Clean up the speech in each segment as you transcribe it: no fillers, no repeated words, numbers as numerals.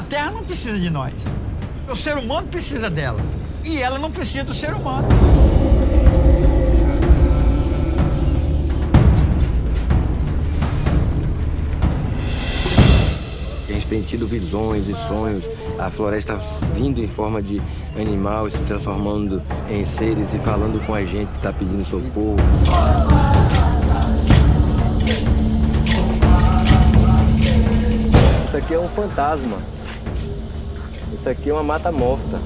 A Terra não precisa de nós. O ser humano precisa dela. E ela não precisa do ser humano. A gente tem tido visões e sonhos, a floresta vindo em forma de animal, se transformando em seres e falando com a gente que está pedindo socorro. Isso aqui é um fantasma. Isso aqui é uma mata morta.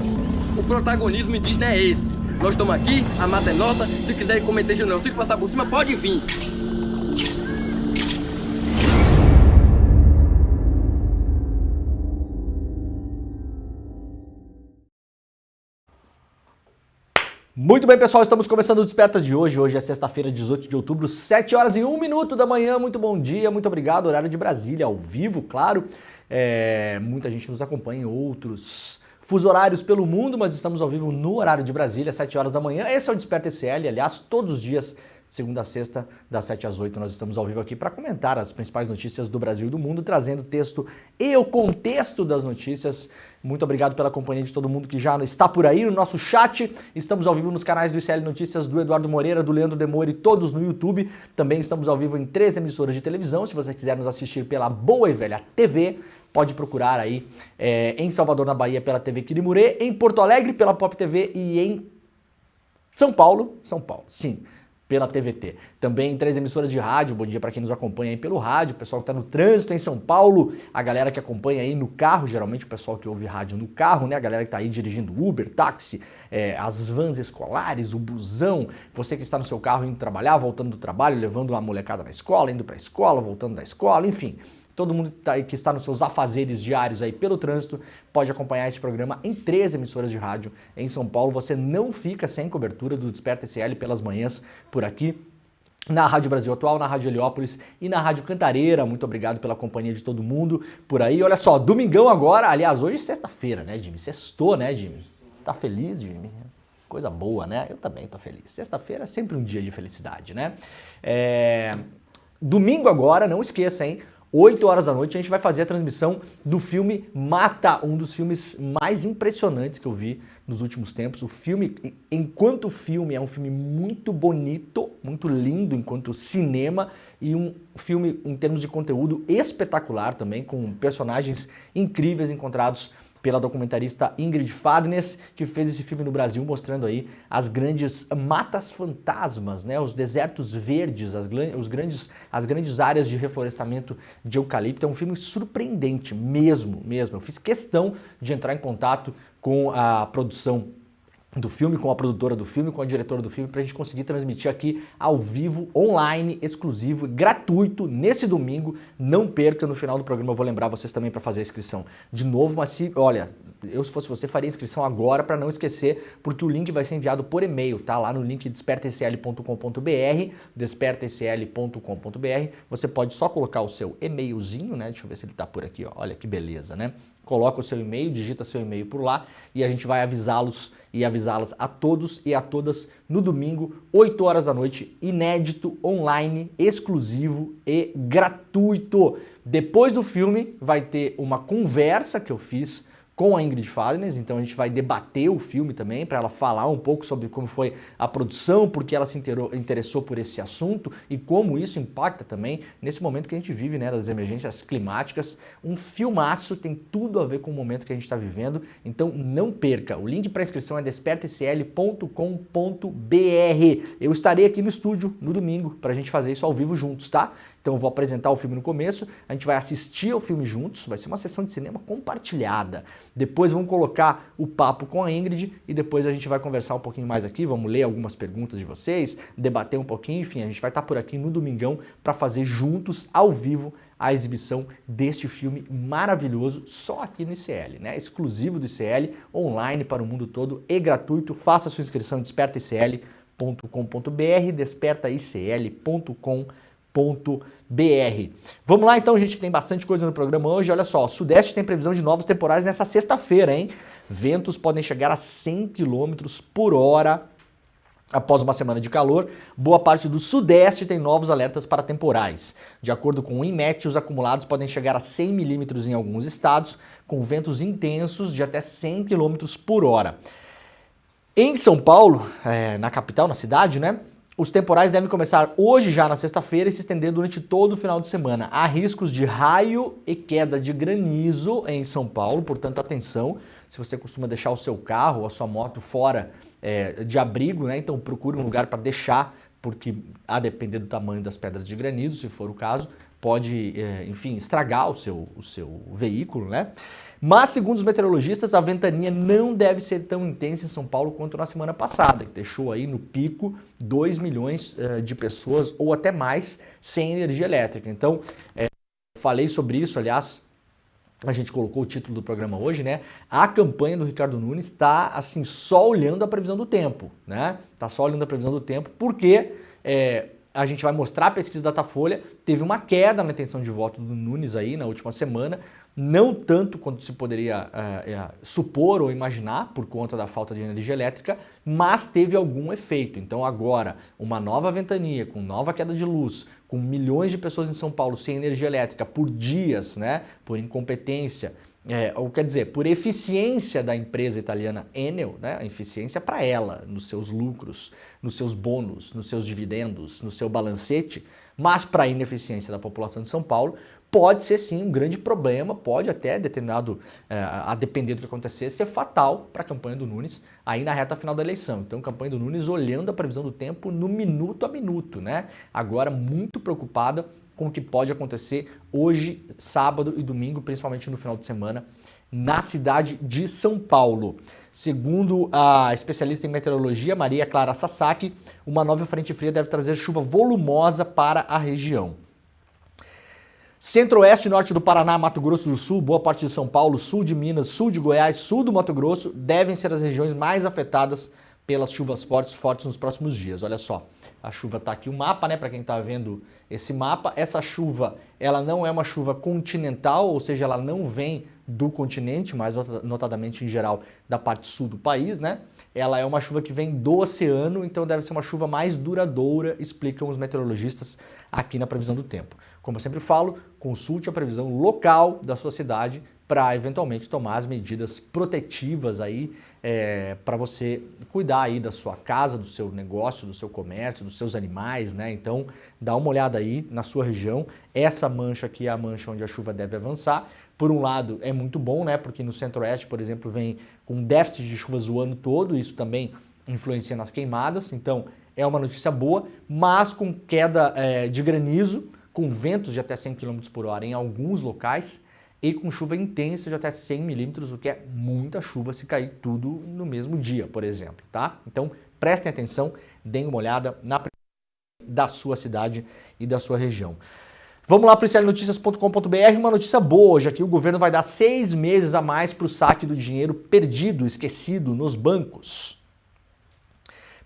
O protagonismo indígena é esse. Nós estamos aqui, a mata é nossa, se quiser cometer genocídio, passar por cima, pode vir. Muito bem, pessoal, estamos começando o Desperta de hoje. Hoje é sexta-feira, 18 de outubro, 7 horas e 1 minuto da manhã. Muito bom dia, muito obrigado. Horário de Brasília, ao vivo, claro. Muita gente nos acompanha em outros fusos horários pelo mundo, mas estamos ao vivo no horário de Brasília, 7 horas da manhã. Esse é o Desperta SL, aliás, todos os dias, segunda a sexta, das 7 às 8, nós estamos ao vivo aqui para comentar as principais notícias do Brasil e do mundo, trazendo o texto e o contexto das notícias. Muito obrigado pela companhia de todo mundo que já está por aí no nosso chat. Estamos ao vivo nos canais do ICL Notícias, do Eduardo Moreira, do Leandro Demore, todos no YouTube. Também estamos ao vivo em 3 emissoras de televisão. Se você quiser nos assistir pela boa e velha TV, pode procurar aí em Salvador, na Bahia, pela TV Quirimurê, em Porto Alegre, pela Pop TV e em São Paulo, sim, pela TVT. Também em 3 emissoras de rádio. Bom dia para quem nos acompanha aí pelo rádio, o pessoal que está no trânsito em São Paulo, a galera que acompanha aí no carro, geralmente o pessoal que ouve rádio no carro, né? A galera que está aí dirigindo Uber, táxi, as vans escolares, o busão, você que está no seu carro indo trabalhar, voltando do trabalho, levando uma molecada na escola, indo para a escola, voltando da escola, enfim. Todo mundo que está nos seus afazeres diários aí pelo trânsito pode acompanhar este programa em 3 emissoras de rádio em São Paulo. Você não fica sem cobertura do Desperta SL pelas manhãs por aqui, na Rádio Brasil Atual, na Rádio Heliópolis e na Rádio Cantareira. Muito obrigado pela companhia de todo mundo por aí. Olha só, domingão agora, aliás, hoje é sexta-feira, né, Jimmy? Sextou, né, Jimmy? Tá feliz, Jimmy? Coisa boa, né? Eu também tô feliz. Sexta-feira é sempre um dia de felicidade, né? Domingo agora, não esqueça, hein? 8 horas da noite a gente vai fazer a transmissão do filme Mata, um dos filmes mais impressionantes que eu vi nos últimos tempos. O filme, enquanto filme, é um filme muito bonito, muito lindo enquanto cinema, e um filme em termos de conteúdo espetacular também, com personagens incríveis encontrados pela documentarista Ingrid Fadnes, que fez esse filme no Brasil, mostrando aí as grandes matas fantasmas, né, os desertos verdes, as grandes áreas de reflorestamento de eucalipto. É um filme surpreendente, mesmo. Eu fiz questão de entrar em contato com a produção do filme, com a produtora do filme, com a diretora do filme, para a gente conseguir transmitir aqui ao vivo, online, exclusivo, gratuito, nesse domingo. Não perca, no final do programa eu vou lembrar vocês também para fazer a inscrição de novo, mas olha, eu se fosse você faria a inscrição agora para não esquecer, porque o link vai ser enviado por e-mail, tá? Lá no link despertasl.com.br, despertasl.com.br, você pode só colocar o seu e-mailzinho, né? Deixa eu ver se ele tá por aqui, ó. Olha que beleza, né? Coloca o seu e-mail, digita seu e-mail por lá e a gente vai avisá-los e avisá-las a todos e a todas no domingo, 8 horas da noite, inédito, online, exclusivo e gratuito. Depois do filme vai ter uma conversa que eu fiz com a Ingrid Fadnes, então a gente vai debater o filme também, para ela falar um pouco sobre como foi a produção, porque ela se interessou por esse assunto e como isso impacta também nesse momento que a gente vive, né, das emergências climáticas. Um filmaço, tem tudo a ver com o momento que a gente está vivendo, então não perca. O link para inscrição é despertasl.com.br. Eu estarei aqui no estúdio no domingo para a gente fazer isso ao vivo juntos, tá? Então eu vou apresentar o filme no começo, a gente vai assistir ao filme juntos, vai ser uma sessão de cinema compartilhada. Depois vamos colocar o papo com a Ingrid e depois a gente vai conversar um pouquinho mais aqui, vamos ler algumas perguntas de vocês, debater um pouquinho, enfim, a gente vai estar por aqui no domingão para fazer juntos, ao vivo, a exibição deste filme maravilhoso, só aqui no ICL, né? Exclusivo do ICL, online para o mundo todo e gratuito. Faça sua inscrição em despertaicl.com.br, despertaicl.com.br. Vamos lá então, gente, que tem bastante coisa no programa hoje. Olha só, o Sudeste tem previsão de novos temporais nessa sexta-feira, hein? Ventos podem chegar a 100 km por hora Após uma semana de calor, boa parte do sudeste tem novos alertas para temporais. De acordo com o INMET, os acumulados podem chegar a 100 milímetros em alguns estados, com ventos intensos de até 100 km por hora. Em São Paulo, na capital, na cidade, né? Os temporais devem começar hoje já na sexta-feira e se estender durante todo o final de semana. Há riscos de raio e queda de granizo em São Paulo, portanto atenção, se você costuma deixar o seu carro ou a sua moto fora de abrigo, né? Então procure um lugar para deixar, porque a depender do tamanho das pedras de granizo, se for o caso, pode, enfim, estragar o seu veículo, né? Mas, segundo os meteorologistas, a ventania não deve ser tão intensa em São Paulo quanto na semana passada, que deixou aí no pico 2 milhões de pessoas ou até mais sem energia elétrica. Então, falei sobre isso, aliás, a gente colocou o título do programa hoje, né? A campanha do Ricardo Nunes está, assim, só olhando a previsão do tempo, né? Tá só olhando a previsão do tempo, porque a gente vai mostrar a pesquisa da Datafolha, teve uma queda na intenção de voto do Nunes aí na última semana, não tanto quanto se poderia supor ou imaginar por conta da falta de energia elétrica, mas teve algum efeito. Então agora, uma nova ventania, com nova queda de luz, com milhões de pessoas em São Paulo sem energia elétrica por dias, né, por incompetência, ou quer dizer, por eficiência da empresa italiana Enel, né, a eficiência para ela, nos seus lucros, nos seus bônus, nos seus dividendos, no seu balancete, mas para a ineficiência da população de São Paulo, pode ser sim um grande problema, pode até determinado, a depender do que acontecer, ser fatal para a campanha do Nunes aí na reta final da eleição. Então, campanha do Nunes olhando a previsão do tempo no minuto a minuto, né? Agora muito preocupada com o que pode acontecer hoje, sábado e domingo, principalmente no final de semana, na cidade de São Paulo. Segundo a especialista em meteorologia, Maria Clara Sasaki, uma nova frente fria deve trazer chuva volumosa para a região. Centro-oeste e norte do Paraná, Mato Grosso do Sul, boa parte de São Paulo, sul de Minas, sul de Goiás, sul do Mato Grosso devem ser as regiões mais afetadas pelas chuvas fortes nos próximos dias. Olha só, a chuva está aqui, o mapa, né, para quem está vendo esse mapa. Essa chuva, ela não é uma chuva continental, ou seja, ela não vem do continente, mas notadamente em geral da parte sul do país, né? Ela é uma chuva que vem do oceano, então deve ser uma chuva mais duradoura, explicam os meteorologistas aqui na previsão do tempo. Como eu sempre falo, consulte a previsão local da sua cidade para eventualmente tomar as medidas protetivas aí para você cuidar aí da sua casa, do seu negócio, do seu comércio, dos seus animais, né? Então, dá uma olhada aí na sua região. Essa mancha aqui é a mancha onde a chuva deve avançar. Por um lado, é muito bom, né? Porque no Centro-Oeste, por exemplo, vem com déficit de chuvas o ano todo, isso também influencia nas queimadas, então é uma notícia boa, mas com queda de granizo, com ventos de até 100 km por hora em alguns locais e com chuva intensa de até 100 milímetros, o que é muita chuva se cair tudo no mesmo dia, por exemplo, tá? Então, prestem atenção, deem uma olhada na previsão da sua cidade e da sua região. Vamos lá para o iclnoticias.com.br, uma notícia boa hoje aqui, o governo vai dar 6 meses a mais para o saque do dinheiro perdido, esquecido nos bancos.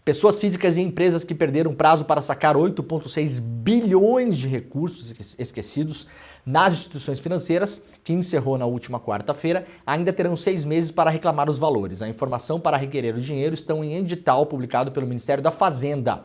Pessoas físicas e empresas que perderam prazo para sacar 8,6 bilhões de recursos esquecidos nas instituições financeiras, que encerrou na última quarta-feira, ainda terão 6 meses para reclamar os valores. A informação para requerer o dinheiro estão em edital publicado pelo Ministério da Fazenda.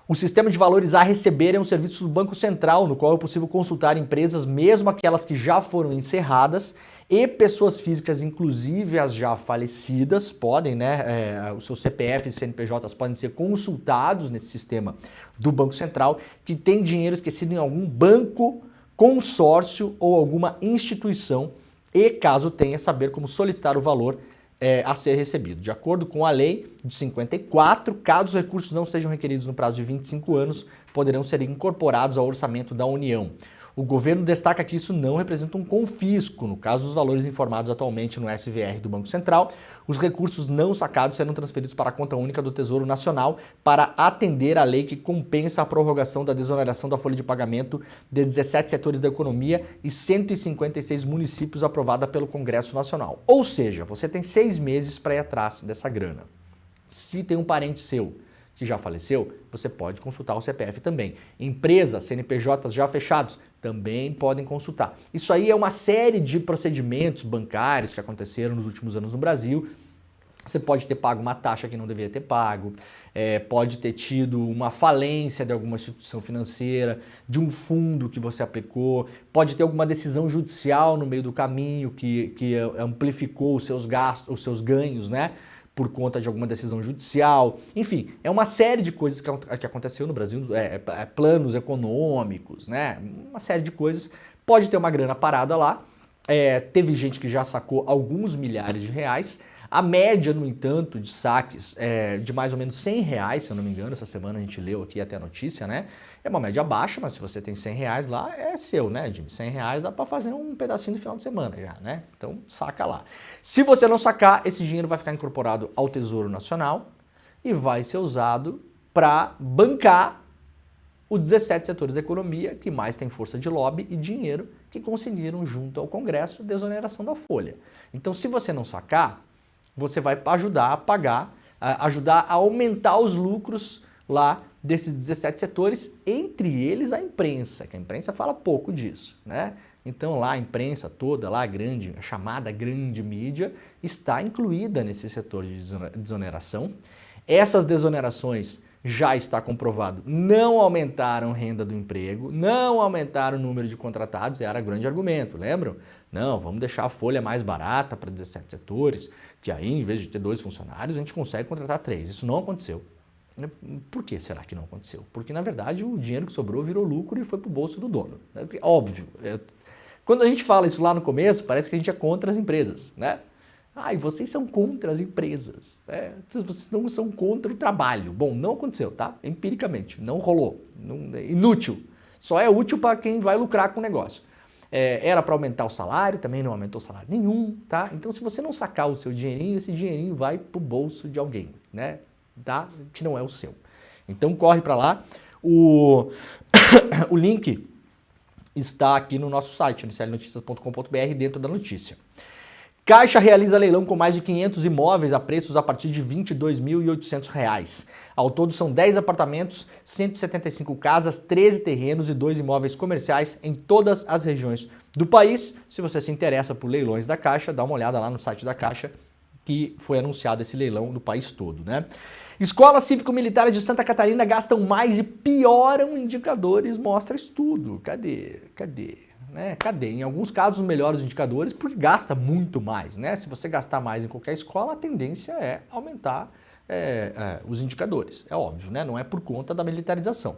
O sistema de valores a receber é um serviço do Banco Central, no qual é possível consultar empresas, mesmo aquelas que já foram encerradas, e pessoas físicas, inclusive as já falecidas, podem, né, os seus CPFs e CNPJs podem ser consultados nesse sistema do Banco Central, que tem dinheiro esquecido em algum banco, consórcio ou alguma instituição, e caso tenha, saber como solicitar o valor a ser recebido. De acordo com a lei de 54, caso os recursos não sejam requeridos no prazo de 25 anos, poderão ser incorporados ao orçamento da União. O governo destaca que isso não representa um confisco. No caso dos valores informados atualmente no SVR do Banco Central, os recursos não sacados serão transferidos para a conta única do Tesouro Nacional para atender à lei que compensa a prorrogação da desoneração da folha de pagamento de 17 setores da economia e 156 municípios aprovada pelo Congresso Nacional. Ou seja, você tem 6 meses para ir atrás dessa grana. Se tem um parente seu que já faleceu, você pode consultar o CPF também. Empresas, CNPJs já fechados, também podem consultar. Isso aí é uma série de procedimentos bancários que aconteceram nos últimos anos no Brasil, Você pode ter pago uma taxa que não deveria ter pago, pode ter tido uma falência de alguma instituição financeira, de um fundo que você aplicou, pode ter alguma decisão judicial no meio do caminho que amplificou os seus gastos, os seus ganhos, né? Por conta de alguma decisão judicial. Enfim, é uma série de coisas que aconteceu no Brasil, planos econômicos, né? Uma série de coisas. Pode ter uma grana parada lá. Teve gente que já sacou alguns milhares de reais. A média, no entanto, de saques de mais ou menos R$100, se eu não me engano, essa semana a gente leu aqui até a notícia, né? É uma média baixa, mas se você tem R$100 lá, é seu, né, Jimmy? R$100 dá para fazer um pedacinho do final de semana já, né? Então, saca lá. Se você não sacar, esse dinheiro vai ficar incorporado ao Tesouro Nacional e vai ser usado para bancar os 17 setores da economia que mais têm força de lobby e dinheiro que conseguiram, junto ao Congresso, desoneração da folha. Então, se você não sacar, você vai ajudar a pagar, ajudar a aumentar os lucros lá desses 17 setores, entre eles a imprensa, que a imprensa fala pouco disso, né? Então lá a imprensa toda, lá a chamada grande mídia, está incluída nesse setor de desoneração. Essas desonerações, já está comprovado, não aumentaram renda do emprego, não aumentaram o número de contratados, era o grande argumento, lembram? Não, vamos deixar a folha mais barata para 17 setores, que aí, em vez de ter 2 funcionários, a gente consegue contratar 3. Isso não aconteceu. Por que será que não aconteceu? Porque, na verdade, o dinheiro que sobrou virou lucro e foi para o bolso do dono. Óbvio. Quando a gente fala isso lá no começo, parece que a gente é contra as empresas, né? E vocês são contra as empresas, né? Vocês não são contra o trabalho. Bom, não aconteceu, tá? Empiricamente, não rolou. Inútil. Só é útil para quem vai lucrar com o negócio. Era para aumentar o salário, também não aumentou salário nenhum, tá? Então, se você não sacar o seu dinheirinho, esse dinheirinho vai pro bolso de alguém, né? Tá? Que não é o seu. Então, corre para lá. O link está aqui no nosso site, nclnoticias.com.br, dentro da notícia. Caixa realiza leilão com mais de 500 imóveis a preços a partir de R$ 22.800. Ao todo são 10 apartamentos, 175 casas, 13 terrenos e 2 imóveis comerciais em todas as regiões do país. Se você se interessa por leilões da Caixa, dá uma olhada lá no site da Caixa, que foi anunciado esse leilão no país todo, né? Escolas cívico-militares de Santa Catarina gastam mais e pioram indicadores, mostra estudo. Cadê? Cadê? Em alguns casos, melhores indicadores, porque gasta muito mais, né? Se você gastar mais em qualquer escola, a tendência é aumentar os indicadores. É óbvio, né? Não é por conta da militarização.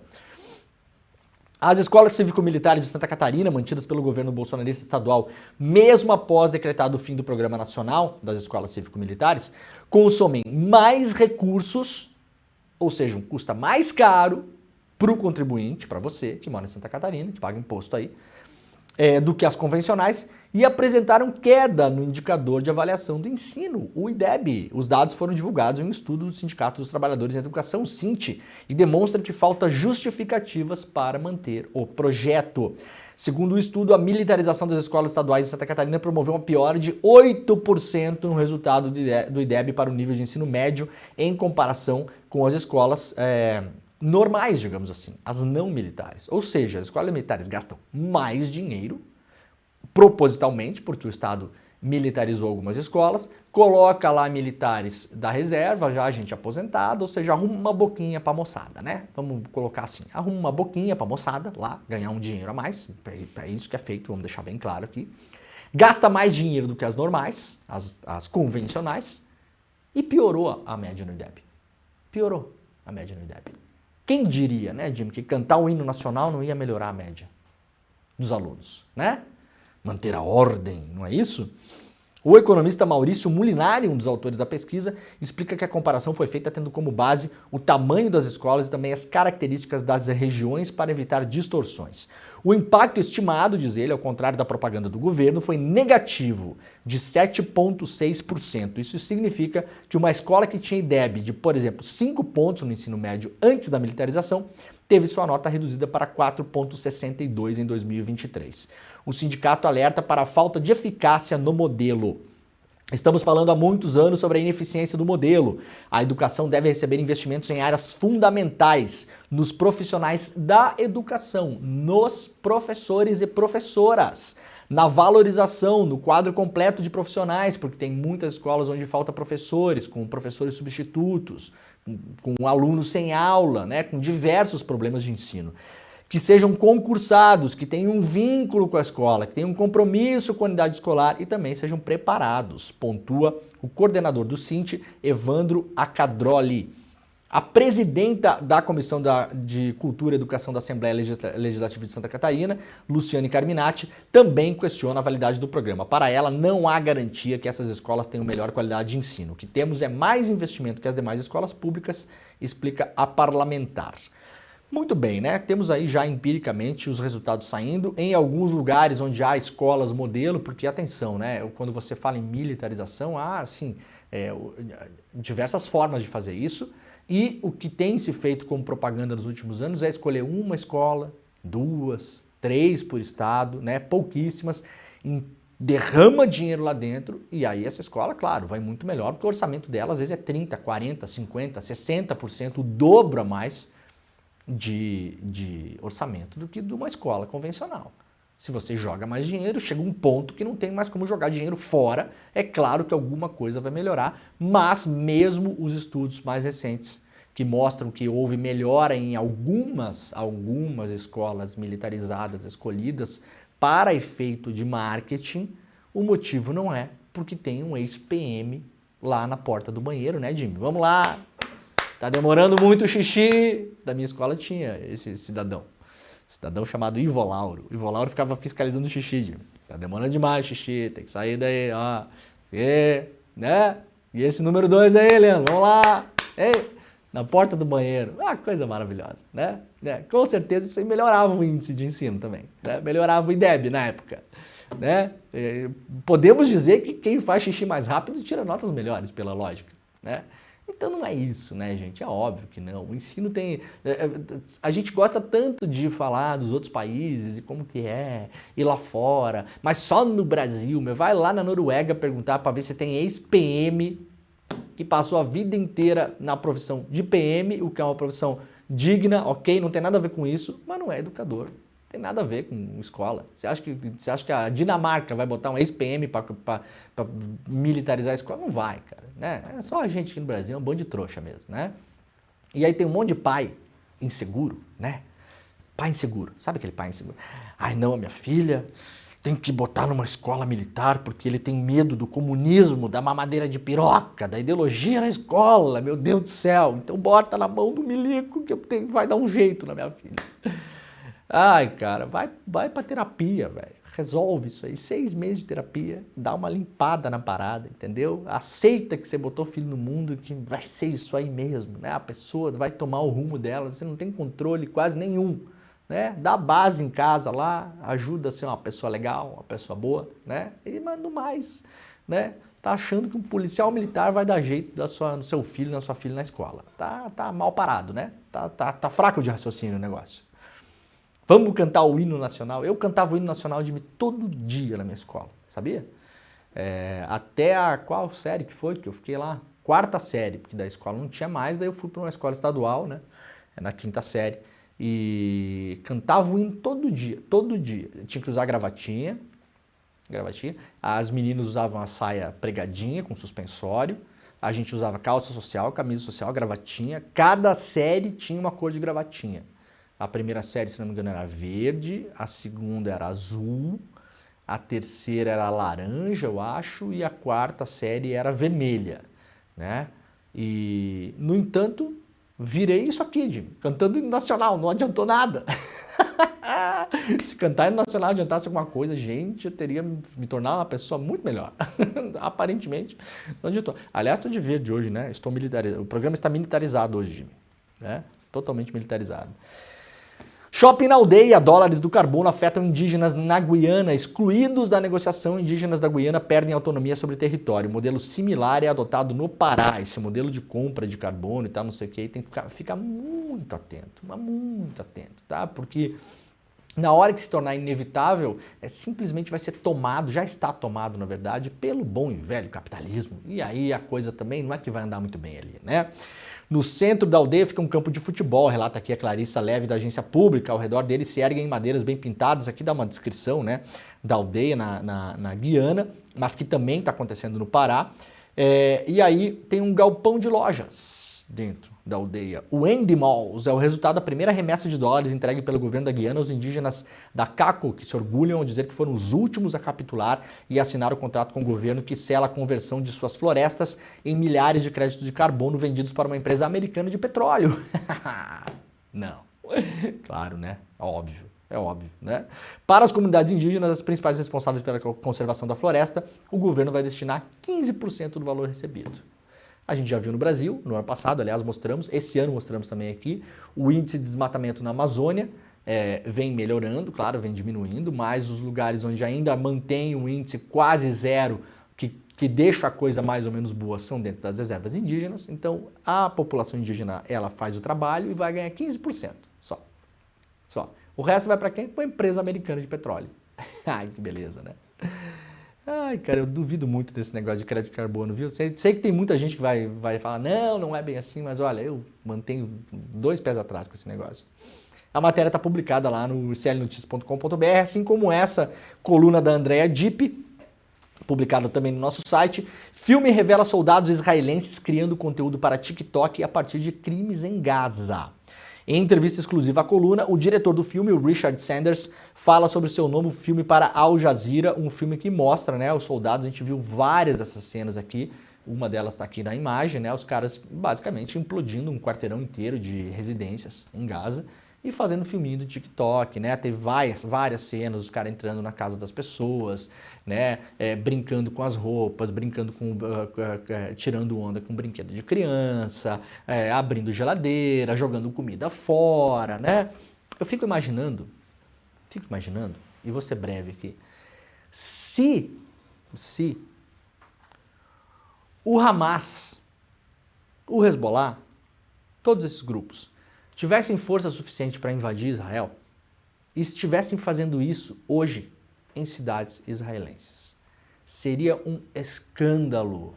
As escolas cívico-militares de Santa Catarina, mantidas pelo governo bolsonarista estadual, mesmo após decretado o fim do Programa Nacional das Escolas Cívico-Militares, consomem mais recursos, ou seja, custa mais caro para o contribuinte, para você que mora em Santa Catarina, que paga imposto aí, do que as convencionais, e apresentaram queda no indicador de avaliação do ensino, o IDEB. Os dados foram divulgados em um estudo do Sindicato dos Trabalhadores em Educação, SINT, e demonstram que falta justificativas para manter o projeto. Segundo o estudo, a militarização das escolas estaduais de Santa Catarina promoveu uma piora de 8% no resultado do IDEB para o nível de ensino médio em comparação com as escolas normais, digamos assim, as não militares. Ou seja, as escolas militares gastam mais dinheiro, propositalmente, porque o Estado militarizou algumas escolas, coloca lá militares da reserva, já gente aposentada, ou seja, arruma uma boquinha pra moçada, né? Vamos colocar assim, arruma uma boquinha pra moçada lá, ganhar um dinheiro a mais, é isso que é feito, vamos deixar bem claro aqui. Gasta mais dinheiro do que as normais, as convencionais, e piorou a média no IDEB. Piorou a média no IDEB. Quem diria, né, Jimmy, que cantar o hino nacional não ia melhorar a média dos alunos, né? Manter a ordem, não é isso? O economista Maurício Mulinari, um dos autores da pesquisa, explica que a comparação foi feita tendo como base o tamanho das escolas e também as características das regiões para evitar distorções. O impacto estimado, diz ele, ao contrário da propaganda do governo, foi negativo, de 7,6%. Isso significa que uma escola que tinha IDEB de, por exemplo, 5 pontos no ensino médio antes da militarização, teve sua nota reduzida para 4,62 em 2023. O sindicato alerta para a falta de eficácia no modelo. Estamos falando há muitos anos sobre a ineficiência do modelo. A educação deve receber investimentos em áreas fundamentais, nos profissionais da educação, nos professores e professoras. na valorização, no quadro completo de profissionais, porque tem muitas escolas onde falta professores, com professores substitutos, com alunos sem aula, né, com diversos problemas de ensino. Que sejam concursados, que tenham um vínculo com a escola, que tenham um compromisso com a unidade escolar e também sejam preparados, pontua o coordenador do SINT, Evandro Acadroli. A presidenta da Comissão de Cultura e Educação da Assembleia Legislativa de Santa Catarina, Luciane Carminati, também questiona a validade do programa. Para ela, não há garantia que essas escolas tenham melhor qualidade de ensino. O que temos é mais investimento que as demais escolas públicas, explica a parlamentar. Muito bem, né? Temos aí já empiricamente os resultados saindo em alguns lugares onde há escolas modelo, porque atenção, né? Quando você fala em militarização, há assim, diversas formas de fazer isso. E o que tem se feito como propaganda nos últimos anos é escolher uma escola, 2, 3 por estado, né? Pouquíssimas, derrama dinheiro lá dentro e aí essa escola, claro, vai muito melhor, porque o orçamento dela às vezes é 30%, 40%, 50%, 60%, o dobro a mais de orçamento do que de uma escola convencional. Se você joga mais dinheiro, chega um ponto que não tem mais como jogar dinheiro fora. É claro que alguma coisa vai melhorar, mas mesmo os estudos mais recentes que mostram que houve melhora em algumas escolas militarizadas escolhidas para efeito de marketing, o motivo não é porque tem um ex-PM lá na porta do banheiro, né, Jimmy? Vamos lá! Tá demorando muito o xixi. Da minha escola tinha esse cidadão chamado Ivo Lauro. O Ivo Lauro ficava fiscalizando o xixi, Jimmy. Tá demorando demais o xixi, tem que sair daí, ó. Né? E esse número 2 aí, Leandro, vamos lá. Ei, na porta do banheiro. Ah, coisa maravilhosa, né? Com certeza isso aí melhorava o índice de ensino também, né? Melhorava o IDEB na época, né? Podemos dizer que quem faz xixi mais rápido tira notas melhores, pela lógica, né? Então não é isso, né, gente? É óbvio que não. O ensino tem... A gente gosta tanto de falar dos outros países e como que é, e lá fora, mas só no Brasil, vai lá na Noruega perguntar para ver se tem ex-PM que passou a vida inteira na profissão de PM, o que é uma profissão digna, ok, não tem nada a ver com isso, mas não é educador. Não tem nada a ver com escola. Você acha que a Dinamarca vai botar um ex-PM para militarizar a escola? Não vai, cara. Né? É só a gente aqui no Brasil, é um bando de trouxa mesmo, né? E aí tem um monte de pai inseguro, né? Pai inseguro. Sabe aquele pai inseguro? Ai, não, a minha filha tem que botar numa escola militar porque ele tem medo do comunismo, da mamadeira de piroca, da ideologia na escola, meu Deus do céu. Então bota na mão do milico que vai dar um jeito na minha filha. Ai, cara, vai pra terapia, velho. Resolve isso aí. 6 meses de terapia, dá uma limpada na parada, entendeu? Aceita que você botou o filho no mundo, que vai ser isso aí mesmo, né? A pessoa vai tomar o rumo dela, você não tem controle quase nenhum, né? Dá base em casa lá, ajuda a ser uma pessoa legal, uma pessoa boa, né? E manda mais, né? Tá achando que um policial militar vai dar jeito no seu filho, na sua filha na escola. Tá mal parado, né? Tá fraco de raciocínio o negócio. Vamos cantar o hino nacional? Eu cantava o hino nacional de todo dia na minha escola, sabia? Até a qual série que foi que eu fiquei lá? 4ª série, porque da escola não tinha mais, daí eu fui para uma escola estadual, né? Na 5ª série. E cantava o hino todo dia, todo dia. Eu tinha que usar gravatinha. As meninas usavam a saia pregadinha com suspensório. A gente usava calça social, camisa social, gravatinha. Cada série tinha uma cor de gravatinha. A 1ª série, se não me engano, era verde, a 2ª era azul, a 3ª era laranja, eu acho, e a 4ª série era vermelha, né? E, no entanto, virei isso aqui, Jimmy, cantando hino nacional, não adiantou nada. Se cantar hino nacional adiantasse alguma coisa, gente, eu teria me tornado uma pessoa muito melhor. Aparentemente, não adiantou. Aliás, estou de verde hoje, né? Estou militarizado. O programa está militarizado hoje, Jimmy, né? Totalmente militarizado. Shopping na aldeia, dólares do carbono afetam indígenas na Guiana. Excluídos da negociação, indígenas da Guiana perdem autonomia sobre o território. Modelo similar é adotado no Pará. Esse modelo de compra de carbono e tal, não sei o que, tem que ficar muito atento, mas muito atento, tá? Porque na hora que se tornar inevitável, simplesmente vai ser tomado, já está tomado, na verdade, pelo bom e velho capitalismo. E aí a coisa também não é que vai andar muito bem ali, né? No centro da aldeia fica um campo de futebol, relata aqui a Clarissa Leve da agência pública. Ao redor dele se erguem madeiras bem pintadas. Aqui dá uma descrição, né, da aldeia na Guiana, mas que também está acontecendo no Pará. E aí tem um galpão de lojas dentro da aldeia. O Andy Malls é o resultado da primeira remessa de dólares entregue pelo governo da Guiana aos indígenas da Caco, que se orgulham ao dizer que foram os últimos a capitular e assinar o contrato com o governo que sela a conversão de suas florestas em milhares de créditos de carbono vendidos para uma empresa americana de petróleo. Não. Claro, né? Óbvio. É óbvio, né? Para as comunidades indígenas, as principais responsáveis pela conservação da floresta, o governo vai destinar 15% do valor recebido. A gente já viu no Brasil, no ano passado, aliás, mostramos, esse ano mostramos também aqui, o índice de desmatamento na Amazônia vem melhorando, claro, vem diminuindo, mas os lugares onde ainda mantém um índice quase zero, que deixa a coisa mais ou menos boa, são dentro das reservas indígenas. Então, a população indígena, ela faz o trabalho e vai ganhar 15% só. O resto vai para quem? Para a empresa americana de petróleo. Ai, que beleza, né? Ai, cara, eu duvido muito desse negócio de crédito de carbono, viu? Sei que tem muita gente que vai falar, não é bem assim, mas olha, eu mantenho 2 pés atrás com esse negócio. A matéria está publicada lá no clnoticias.com.br, assim como essa coluna da Andrea Dipp, publicada também no nosso site. Filme revela soldados israelenses criando conteúdo para TikTok a partir de crimes em Gaza. Em entrevista exclusiva à coluna, o diretor do filme, o Richard Sanders, fala sobre o seu novo filme para Al Jazeera, um filme que mostra, né, os soldados. A gente viu várias dessas cenas aqui, uma delas está aqui na imagem, né, os caras basicamente implodindo um quarteirão inteiro de residências em Gaza e fazendo filminho do TikTok, né, teve várias cenas, os caras entrando na casa das pessoas, né, brincando com as roupas, brincando com, tirando onda com brinquedo de criança, abrindo geladeira, jogando comida fora, né. Eu fico imaginando, e vou ser breve aqui, se o Hamas, o Hezbollah, todos esses grupos, tivessem força suficiente para invadir Israel e estivessem fazendo isso hoje em cidades israelenses, seria um escândalo,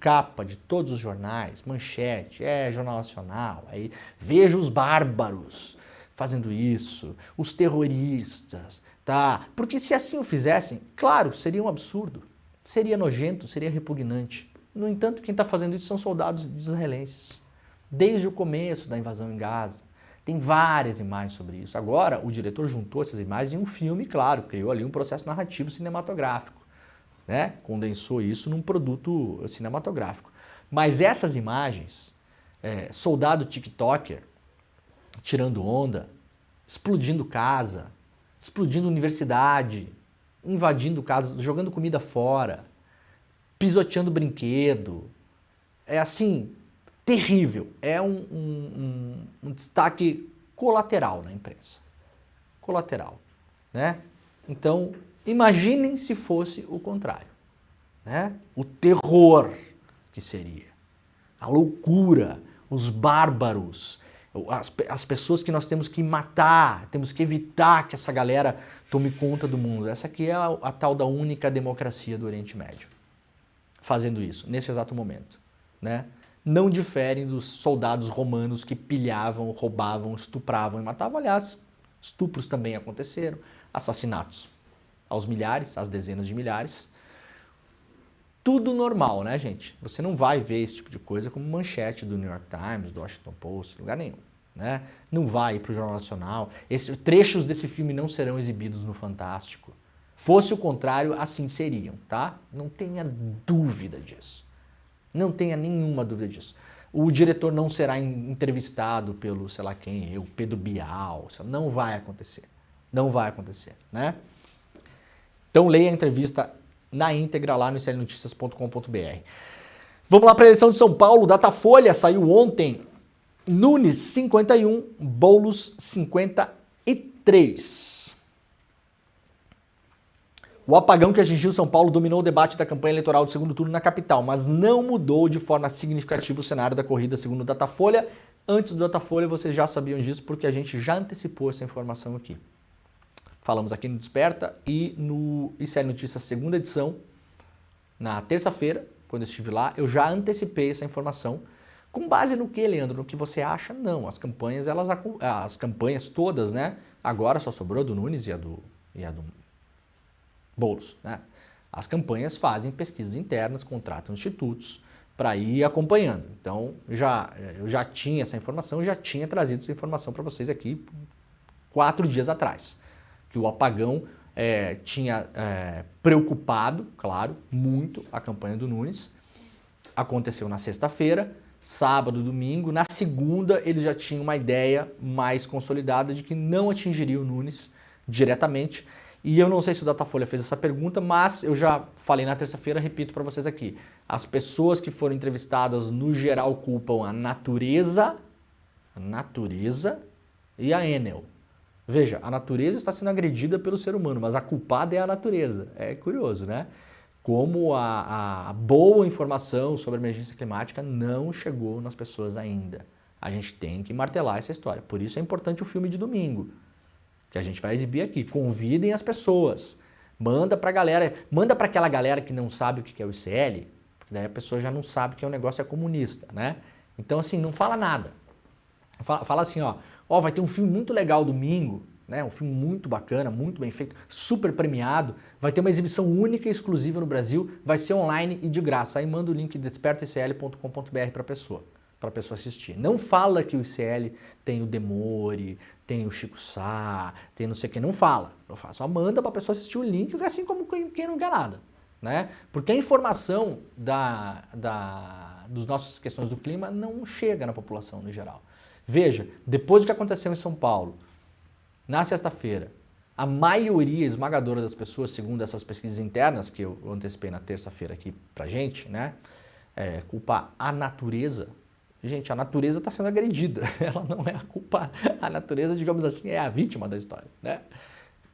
capa de todos os jornais, manchete, Jornal Nacional, aí veja os bárbaros fazendo isso, os terroristas, tá? Porque se assim o fizessem, claro, seria um absurdo, seria nojento, seria repugnante. No entanto, quem está fazendo isso são soldados israelenses. Desde o começo da invasão em Gaza. Tem várias imagens sobre isso. Agora, o diretor juntou essas imagens em um filme, claro, criou ali um processo narrativo cinematográfico, né? Condensou isso num produto cinematográfico. Mas essas imagens, soldado TikToker, tirando onda, explodindo casa, explodindo universidade, invadindo casa, jogando comida fora, pisoteando brinquedo, assim... terrível, é um destaque colateral na imprensa, colateral, né? Então, imaginem se fosse o contrário, né? O terror que seria, a loucura, os bárbaros, as pessoas que nós temos que matar, temos que evitar que essa galera tome conta do mundo. Essa aqui é a tal da única democracia do Oriente Médio, fazendo isso, nesse exato momento, né? Não diferem dos soldados romanos que pilhavam, roubavam, estupravam e matavam. Aliás, estupros também aconteceram, assassinatos aos milhares, às dezenas de milhares. Tudo normal, né, gente? Você não vai ver esse tipo de coisa como manchete do New York Times, do Washington Post, lugar nenhum, né? Não vai para o Jornal Nacional. Trechos desse filme não serão exibidos no Fantástico. Fosse o contrário, assim seriam, tá? Não tenha dúvida disso. Não tenha nenhuma dúvida disso. O diretor não será entrevistado pelo, sei lá quem, o Pedro Bial. Não vai acontecer. Não vai acontecer, né? Então leia a entrevista na íntegra lá no clnoticias.com.br. Vamos lá para a eleição de São Paulo. Datafolha saiu ontem. Nunes 51, Boulos 53. O apagão que atingiu São Paulo dominou o debate da campanha eleitoral do segundo turno na capital, mas não mudou de forma significativa o cenário da corrida, segundo o Datafolha, Antes do Datafolha, vocês já sabiam disso porque a gente já antecipou essa informação aqui. Falamos aqui no Desperta e no ICL Notícias segunda edição, na terça-feira, quando eu estive lá, eu já antecipei essa informação. Com base no que, Leandro? No que você acha? Não. As campanhas, as campanhas todas, né? Agora só sobrou a do Nunes e a do Boulos, né? As campanhas fazem pesquisas internas, contratam institutos para ir acompanhando. Então, eu já tinha essa informação, já tinha trazido essa informação para vocês aqui 4 dias atrás. Que o apagão tinha preocupado, claro, muito a campanha do Nunes. Aconteceu na sexta-feira, sábado, domingo. Na segunda, eles já tinham uma ideia mais consolidada de que não atingiria o Nunes diretamente. E eu não sei se o Datafolha fez essa pergunta, mas eu já falei na terça-feira, repito para vocês aqui. As pessoas que foram entrevistadas, no geral, culpam a natureza e a Enel. Veja, a natureza está sendo agredida pelo ser humano, mas a culpada é a natureza. É curioso, né? Como a boa informação sobre a emergência climática não chegou nas pessoas ainda. A gente tem que martelar essa história. Por isso é importante o filme de domingo, que a gente vai exibir aqui. Convidem as pessoas. Manda pra galera, manda para aquela galera que não sabe o que é o ICL, porque daí a pessoa já não sabe que o negócio é comunista, né? Então, assim, não fala nada. Fala assim, ó, vai ter um filme muito legal domingo, né? Um filme muito bacana, muito bem feito, super premiado, vai ter uma exibição única e exclusiva no Brasil, vai ser online e de graça. Aí manda o link despertaicl.com.br para a pessoa assistir. Não fala que o ICL tem o Demore, tem o Chico Sá, tem não sei o que, não fala. Só manda para a pessoa assistir o link, assim como quem não quer nada, né? Porque a informação dos nossas questões do clima não chega na população no geral. Veja, depois do que aconteceu em São Paulo, na sexta-feira, a maioria esmagadora das pessoas, segundo essas pesquisas internas que eu antecipei na terça-feira aqui pra gente, né, culpa a natureza. Gente, a natureza está sendo agredida, ela não é a culpada. A natureza, digamos assim, é a vítima da história, né?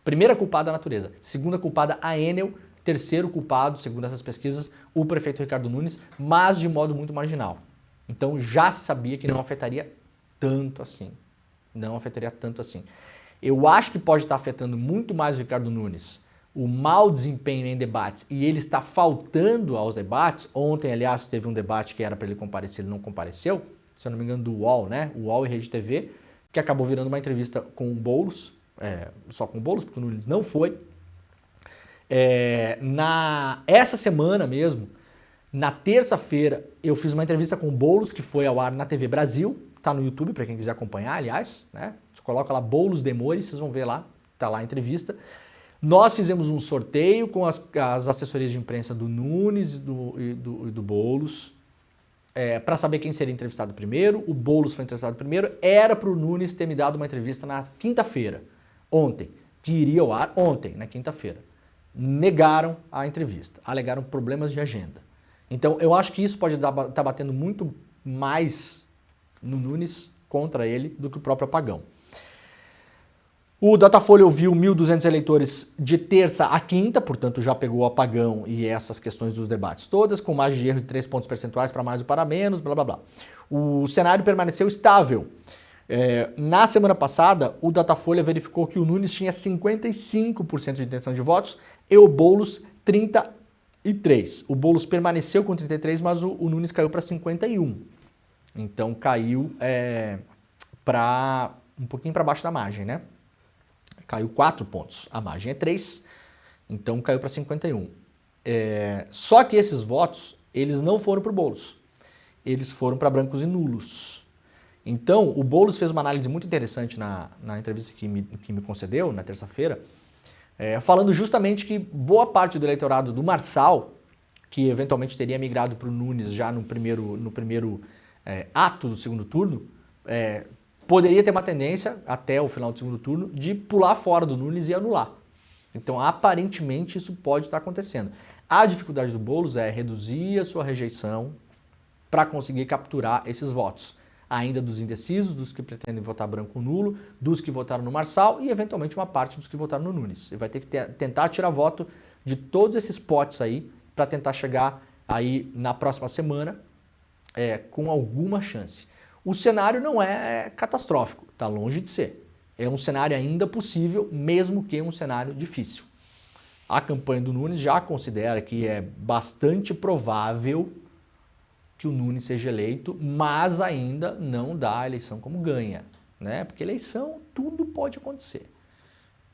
Primeira culpada a natureza, segunda culpada a Enel, terceiro culpado, segundo essas pesquisas, o prefeito Ricardo Nunes, mas de modo muito marginal. Então já se sabia que não afetaria tanto assim. Não afetaria tanto assim. Eu acho que pode estar afetando muito mais o Ricardo Nunes o mau desempenho em debates e ele está faltando aos debates. Ontem, aliás, teve um debate que era para ele comparecer, ele não compareceu, se eu não me engano, do UOL, né? O UOL e Rede TV, que acabou virando uma entrevista com o Boulos, só com o Boulos, porque o Nunes não foi. Essa semana mesmo, na terça-feira, eu fiz uma entrevista com o Boulos, que foi ao ar na TV Brasil, tá no YouTube, para quem quiser acompanhar, aliás, né? Você coloca lá Boulos Demore, vocês vão ver lá, tá lá a entrevista. Nós fizemos um sorteio com as assessorias de imprensa do Nunes e do Boulos, para saber quem seria entrevistado primeiro. O Boulos foi entrevistado primeiro, era para o Nunes ter me dado uma entrevista na quinta-feira, ontem, que iria ao ar ontem, na quinta-feira. Negaram a entrevista, alegaram problemas de agenda. Então, eu acho que isso pode estar batendo muito mais no Nunes contra ele do que o próprio apagão. O Datafolha ouviu 1.200 eleitores de terça a quinta, portanto já pegou o apagão e essas questões dos debates todas, com margem de erro de 3 pontos percentuais para mais ou para menos, blá blá blá. O cenário permaneceu estável. Na semana passada, o Datafolha verificou que o Nunes tinha 55% de intenção de votos e o Boulos 33%. O Boulos permaneceu com 33%, mas o Nunes caiu para 51%. Então caiu um pouquinho para baixo da margem, né? Caiu 4 pontos, a margem é 3, então caiu para 51. Só que esses votos, eles não foram para o Boulos, eles foram para brancos e nulos. Então, o Boulos fez uma análise muito interessante na entrevista que me concedeu, na terça-feira, falando justamente que boa parte do eleitorado do Marçal, que eventualmente teria migrado para o Nunes já no primeiro ato do segundo turno, poderia ter uma tendência, até o final do segundo turno, de pular fora do Nunes e anular. Então, aparentemente, isso pode estar acontecendo. A dificuldade do Boulos é reduzir a sua rejeição para conseguir capturar esses votos. Ainda dos indecisos, dos que pretendem votar branco ou nulo, dos que votaram no Marçal e, eventualmente, uma parte dos que votaram no Nunes. Ele vai ter que tentar tirar voto de todos esses potes aí para tentar chegar aí na próxima semana com alguma chance. o cenário não é catastrófico, está longe de ser. É um cenário ainda possível, mesmo que um cenário difícil. A campanha do Nunes já considera que é bastante provável que o Nunes seja eleito, mas ainda não dá a eleição como ganha, né? Porque eleição, tudo pode acontecer.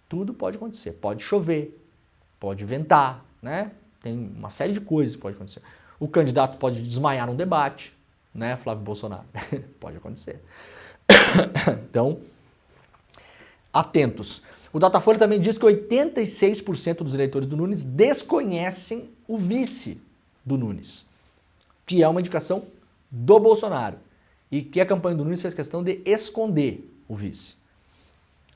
Tudo pode acontecer. Pode chover, pode ventar, né? Tem uma série de coisas que pode acontecer. O candidato pode desmaiar num debate, né, Flávio Bolsonaro? Pode acontecer. Então, atentos. O Datafolha também diz que 86% dos eleitores do Nunes desconhecem o vice do Nunes, que é uma indicação do Bolsonaro, e que a campanha do Nunes fez questão de esconder o vice.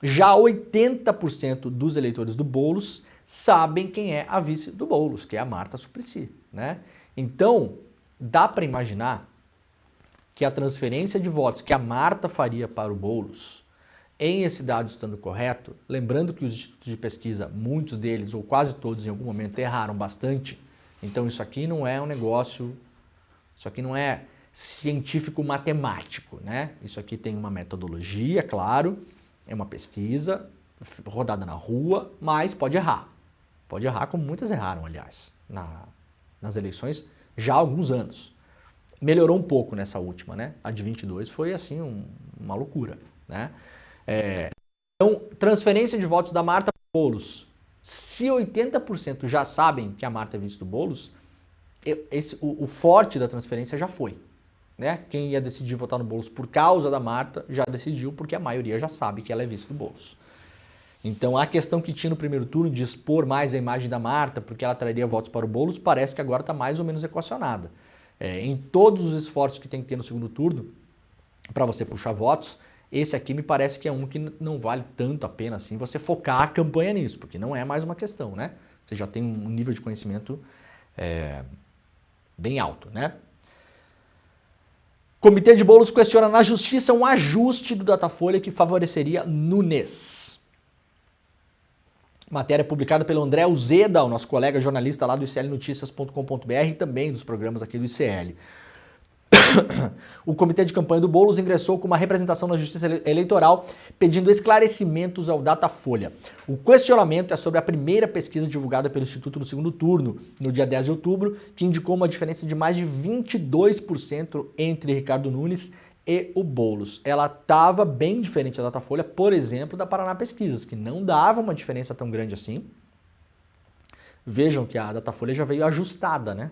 Já 80% dos eleitores do Boulos sabem quem é a vice do Boulos, que é a Marta Suplicy, né? Então, dá para imaginar que a transferência de votos que a Marta faria para o Boulos, em esse dado estando correto, lembrando que os institutos de pesquisa, muitos deles, ou quase todos em algum momento, erraram bastante, então isso aqui não é um negócio, isso aqui não é científico-matemático, né? Isso aqui tem uma metodologia, claro, é uma pesquisa rodada na rua, mas pode errar. Pode errar como muitas erraram, aliás, nas eleições já há alguns anos. Melhorou um pouco nessa última, né? A de 22 foi, assim, uma loucura, né? Então, transferência de votos da Marta para o Boulos. Se 80% já sabem que a Marta é vice do Boulos, o forte da transferência já foi, né? Quem ia decidir votar no Boulos por causa da Marta já decidiu, porque a maioria já sabe que ela é vice do Boulos. Então, a questão que tinha no primeiro turno de expor mais a imagem da Marta, porque ela traria votos para o Boulos, parece que agora está mais ou menos equacionada. Em todos os esforços que tem que ter no segundo turno, para você puxar votos, esse aqui me parece que é um que não vale tanto a pena assim você focar a campanha nisso, porque não é mais uma questão, né? Você já tem um nível de conhecimento bem alto, né? Comitê de Boulos questiona na justiça um ajuste do Datafolha que favoreceria Nunes. Matéria publicada pelo André Uzeda, o nosso colega jornalista lá do iclnoticias.com.br e também dos programas aqui do ICL. O comitê de campanha do Boulos ingressou com uma representação na Justiça Eleitoral pedindo esclarecimentos ao Datafolha. O questionamento é sobre a primeira pesquisa divulgada pelo Instituto no segundo turno, no dia 10 de outubro, que indicou uma diferença de mais de 22% entre Ricardo Nunes e o Boulos. Ela estava bem diferente da Datafolha, por exemplo, da Paraná Pesquisas, que não dava uma diferença tão grande assim. Vejam que a Datafolha já veio ajustada, né?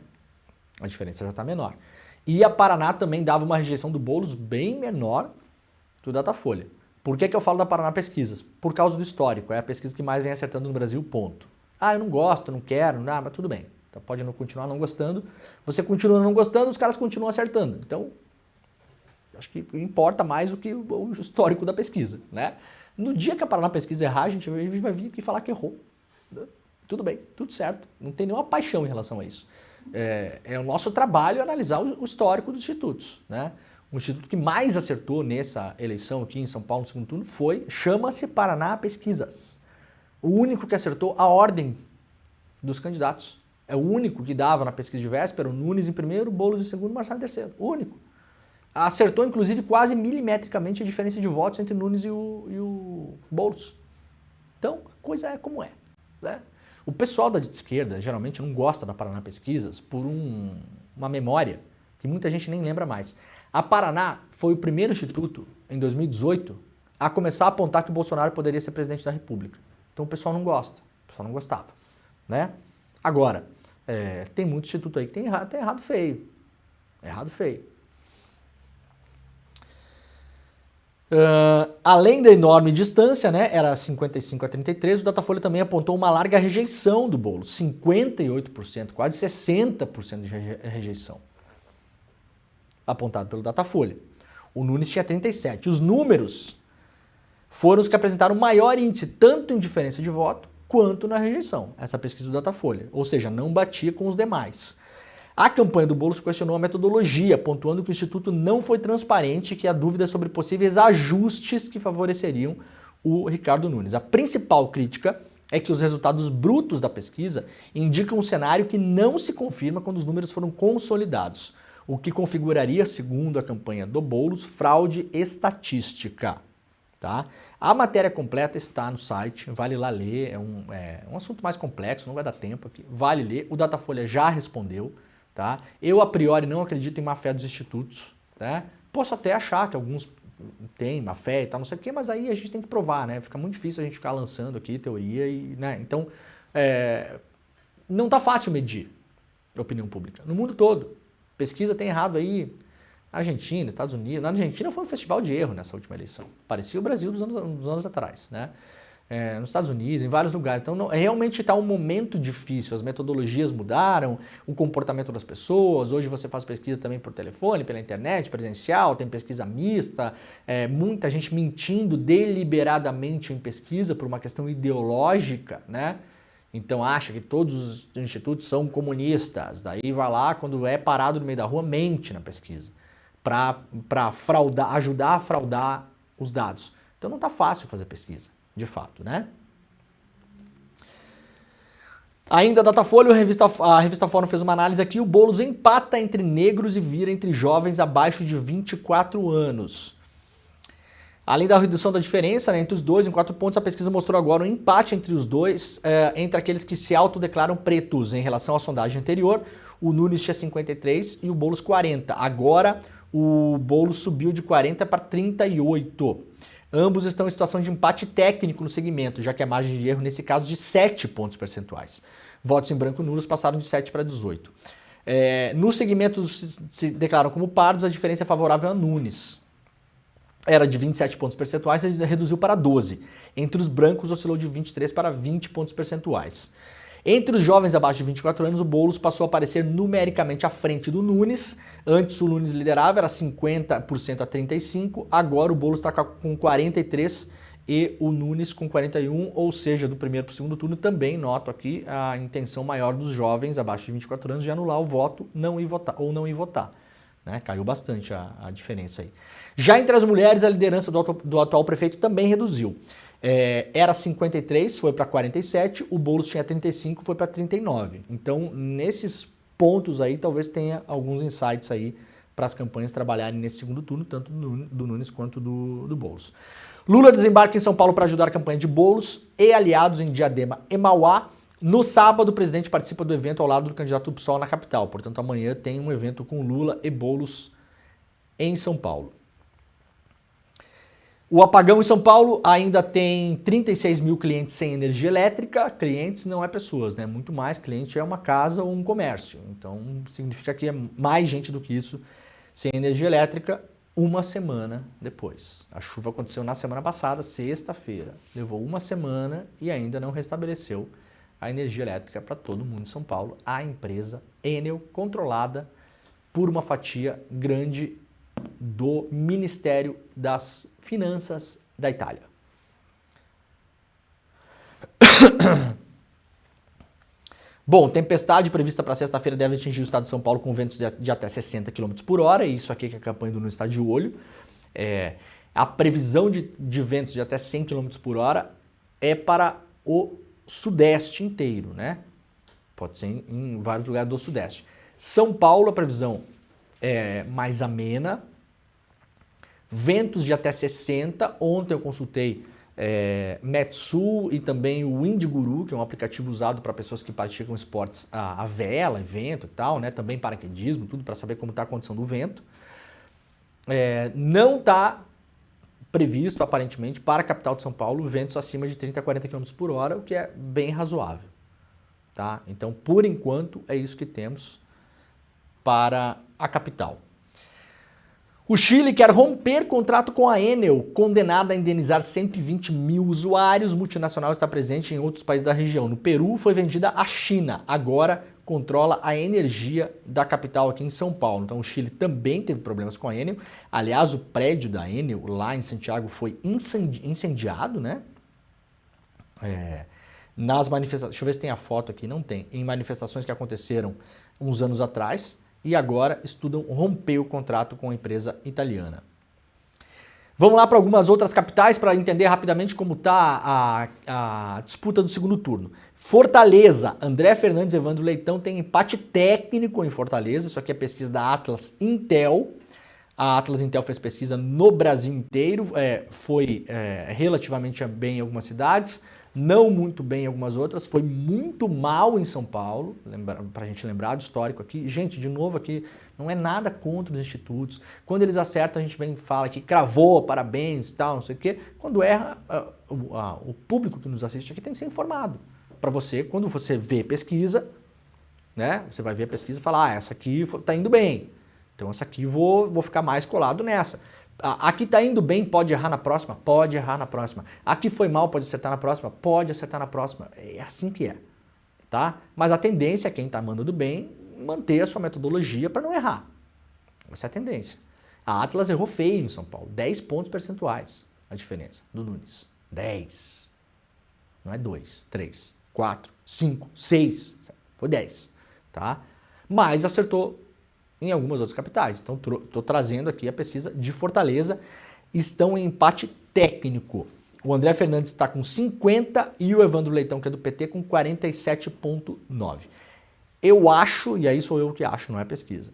A diferença já está menor. E a Paraná também dava uma rejeição do Boulos bem menor que o Datafolha. Por que eu falo da Paraná Pesquisas? Por causa do histórico. É a pesquisa que mais vem acertando no Brasil, ponto. Ah, eu não gosto, não quero, mas tudo bem. Então pode não continuar não gostando. Você continua não gostando, os caras continuam acertando. Então, acho que importa mais o que o histórico da pesquisa, né? No dia que a Paraná Pesquisa errar, a gente vai vir aqui falar que errou. Tudo bem, tudo certo. Não tem nenhuma paixão em relação a isso. É o nosso trabalho analisar o histórico dos institutos, né? O instituto que mais acertou nessa eleição aqui em São Paulo no segundo turno chama-se Paraná Pesquisas. O único que acertou a ordem dos candidatos. É o único que dava na pesquisa de véspera o Nunes em primeiro, Boulos em segundo, Marçal em terceiro. O único. Acertou, inclusive, quase milimetricamente a diferença de votos entre Nunes e o Boulos. Então, a coisa é como é, né? O pessoal da esquerda geralmente não gosta da Paraná Pesquisas por uma memória que muita gente nem lembra mais. A Paraná foi o primeiro instituto, em 2018, a começar a apontar que o Bolsonaro poderia ser presidente da República. Então o pessoal não gosta, o pessoal não gostava, né? Agora, tem muito instituto aí que tem errado feio. Errado feio. Além da enorme distância, né, era 55-33, o Datafolha também apontou uma larga rejeição do Boulos, 58%, quase 60% de rejeição, apontado pelo Datafolha. O Nunes tinha 37%. Os números foram os que apresentaram o maior índice, tanto em diferença de voto, quanto na rejeição, essa pesquisa do Datafolha, ou seja, não batia com os demais. A campanha do Boulos questionou a metodologia, pontuando que o Instituto não foi transparente e que há dúvidas sobre possíveis ajustes que favoreceriam o Ricardo Nunes. A principal crítica é que os resultados brutos da pesquisa indicam um cenário que não se confirma quando os números foram consolidados. o que configuraria, segundo a campanha do Boulos, fraude estatística. Tá? A matéria completa está no site, vale lá ler, é um assunto mais complexo, não vai dar tempo aqui, vale ler. O Datafolha já respondeu, tá? Eu a priori não acredito em má-fé dos institutos, tá? Posso até achar que alguns têm má-fé e tal, não sei o quê, mas aí a gente tem que provar, né? Fica muito difícil a gente ficar lançando aqui teoria e, né? Então, não tá fácil medir a opinião pública, no mundo todo. Pesquisa tem errado aí, Argentina, Estados Unidos. Na Argentina foi um festival de erro nessa última eleição. Parecia o Brasil dos anos atrás, né? Nos Estados Unidos, em vários lugares. Então, realmente está um momento difícil. As metodologias mudaram, o comportamento das pessoas. Hoje você faz pesquisa também por telefone, pela internet, presencial, tem pesquisa mista. Muita gente mentindo deliberadamente em pesquisa por uma questão ideológica, né? Então acha que todos os institutos são comunistas. Daí vai lá, quando é parado no meio da rua, mente na pesquisa. Para fraudar, ajudar a fraudar os dados. Então não está fácil fazer pesquisa, de fato, né? Ainda a Datafolha, a revista Fórum fez uma análise aqui, o Boulos empata entre negros e vira entre jovens abaixo de 24 anos. Além da redução da diferença, né, entre os dois, em 4 pontos, a pesquisa mostrou agora um empate entre os dois, entre aqueles que se autodeclaram pretos em relação à sondagem anterior. O Nunes tinha 53 e o Boulos 40. Agora o Boulos subiu de 40 para 38. Ambos estão em situação de empate técnico no segmento, já que a margem de erro, nesse caso, de 7 pontos percentuais. Votos em branco nulos passaram de 7 para 18. No segmento se declaram como pardos, a diferença é favorável a Nunes. Era de 27 pontos percentuais, ele reduziu para 12. Entre os brancos, oscilou de 23 para 20 pontos percentuais. Entre os jovens abaixo de 24 anos, o Boulos passou a aparecer numericamente à frente do Nunes. Antes o Nunes liderava, era 50% a 35%. Agora o Boulos está com 43% e o Nunes com 41%. Ou seja, do primeiro para o segundo turno também noto aqui a intenção maior dos jovens abaixo de 24 anos de anular o voto não ir votar, ou não ir votar. Né? Caiu bastante a diferença aí. Já entre as mulheres, a liderança do atual prefeito também reduziu. Era 53, foi para 47, o Boulos tinha 35, foi para 39. Então, nesses pontos aí, talvez tenha alguns insights aí para as campanhas trabalharem nesse segundo turno, tanto do Nunes quanto do Boulos. Lula desembarca em São Paulo para ajudar a campanha de Boulos e aliados em Diadema e Mauá. No sábado, o presidente participa do evento ao lado do candidato do PSOL na capital. Portanto, amanhã tem um evento com Lula e Boulos em São Paulo. O apagão em São Paulo ainda tem 36 mil clientes sem energia elétrica. Clientes não é pessoas, né? Muito mais. Cliente é uma casa ou um comércio. Então, significa que é mais gente do que isso sem energia elétrica uma semana depois. A chuva aconteceu na semana passada, sexta-feira. Levou uma semana e ainda não restabeleceu a energia elétrica para todo mundo em São Paulo. A empresa Enel, controlada por uma fatia grande do Ministério das Finanças da Itália. Bom, tempestade prevista para sexta-feira deve atingir o estado de São Paulo com ventos de até 60 km por hora, e isso aqui que a campanha do Nunes está de olho. A previsão de ventos de até 100 km por hora é para o sudeste inteiro, né? Pode ser em vários lugares do sudeste. São Paulo, a previsão é mais amena, ventos de até 60. Ontem eu consultei Metsul e também o Indiguru, que é um aplicativo usado para pessoas que praticam esportes a vela, vento e tal, né? Também paraquedismo, tudo para saber como está a condição do vento. Não está previsto, aparentemente, para a capital de São Paulo, ventos acima de 30 a 40 km por hora, o que é bem razoável. Tá? Então, por enquanto, é isso que temos para a capital. O Chile quer romper contrato com a Enel, condenada a indenizar 120 mil usuários. Multinacional está presente em outros países da região. No Peru, foi vendida à China. Agora controla a energia da capital aqui em São Paulo. Então o Chile também teve problemas com a Enel. Aliás, o prédio da Enel lá em Santiago foi incendiado, né? Nas manifestações, deixa eu ver se tem a foto aqui, não tem. Em manifestações que aconteceram uns anos atrás. E agora estudam romper o contrato com a empresa italiana. Vamos lá para algumas outras capitais para entender rapidamente como está a disputa do segundo turno. Fortaleza, André Fernandes e Evandro Leitão têm empate técnico em Fortaleza. Isso aqui é pesquisa da Atlas Intel. A Atlas Intel fez pesquisa no Brasil inteiro, foi relativamente bem em algumas cidades, não muito bem em algumas outras, foi muito mal em São Paulo, para a gente lembrar do histórico aqui. Gente, de novo aqui, não é nada contra os institutos. Quando eles acertam, a gente vem e fala que cravou, parabéns, tal, não sei o quê. Quando erra, o público que nos assiste aqui tem que ser informado. Para você, quando você vê pesquisa, né, você vai ver a pesquisa e falar, essa aqui está indo bem. Então essa aqui vou ficar mais colado nessa. Aqui tá indo bem, pode errar na próxima? Pode errar na próxima. Aqui foi mal, pode acertar na próxima? Pode acertar na próxima. É assim que é, tá? Mas a tendência é quem tá mandando bem manter a sua metodologia para não errar. Essa é a tendência. A Atlas errou feio em São Paulo. 10 pontos percentuais a diferença do Nunes. 10. Não é 2, 3, 4, 5, 6. Foi 10, tá? Mas acertou em algumas outras capitais. Então, estou trazendo aqui a pesquisa de Fortaleza. Estão em empate técnico. O André Fernandes está com 50 e o Evandro Leitão, que é do PT, com 47,9. Eu acho, e aí sou eu que acho, não é pesquisa,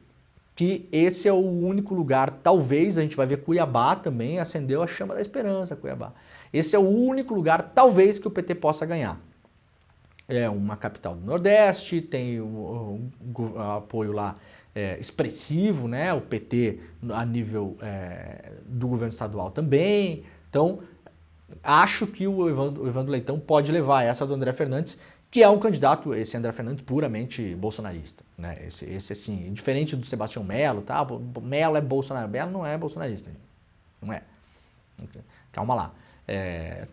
que esse é o único lugar, talvez, a gente vai ver Cuiabá também, acendeu a chama da esperança, Cuiabá. Esse é o único lugar, talvez, que o PT possa ganhar. É uma capital do Nordeste, tem o apoio lá expressivo, né? O PT a nível do governo estadual também. Então, acho que o Evandro Leitão pode levar essa do André Fernandes, que é um candidato, esse André Fernandes, puramente bolsonarista, né? Esse assim, diferente do Sebastião Melo, tá? Melo é bolsonarista, Melo não é bolsonarista, não é. Calma lá.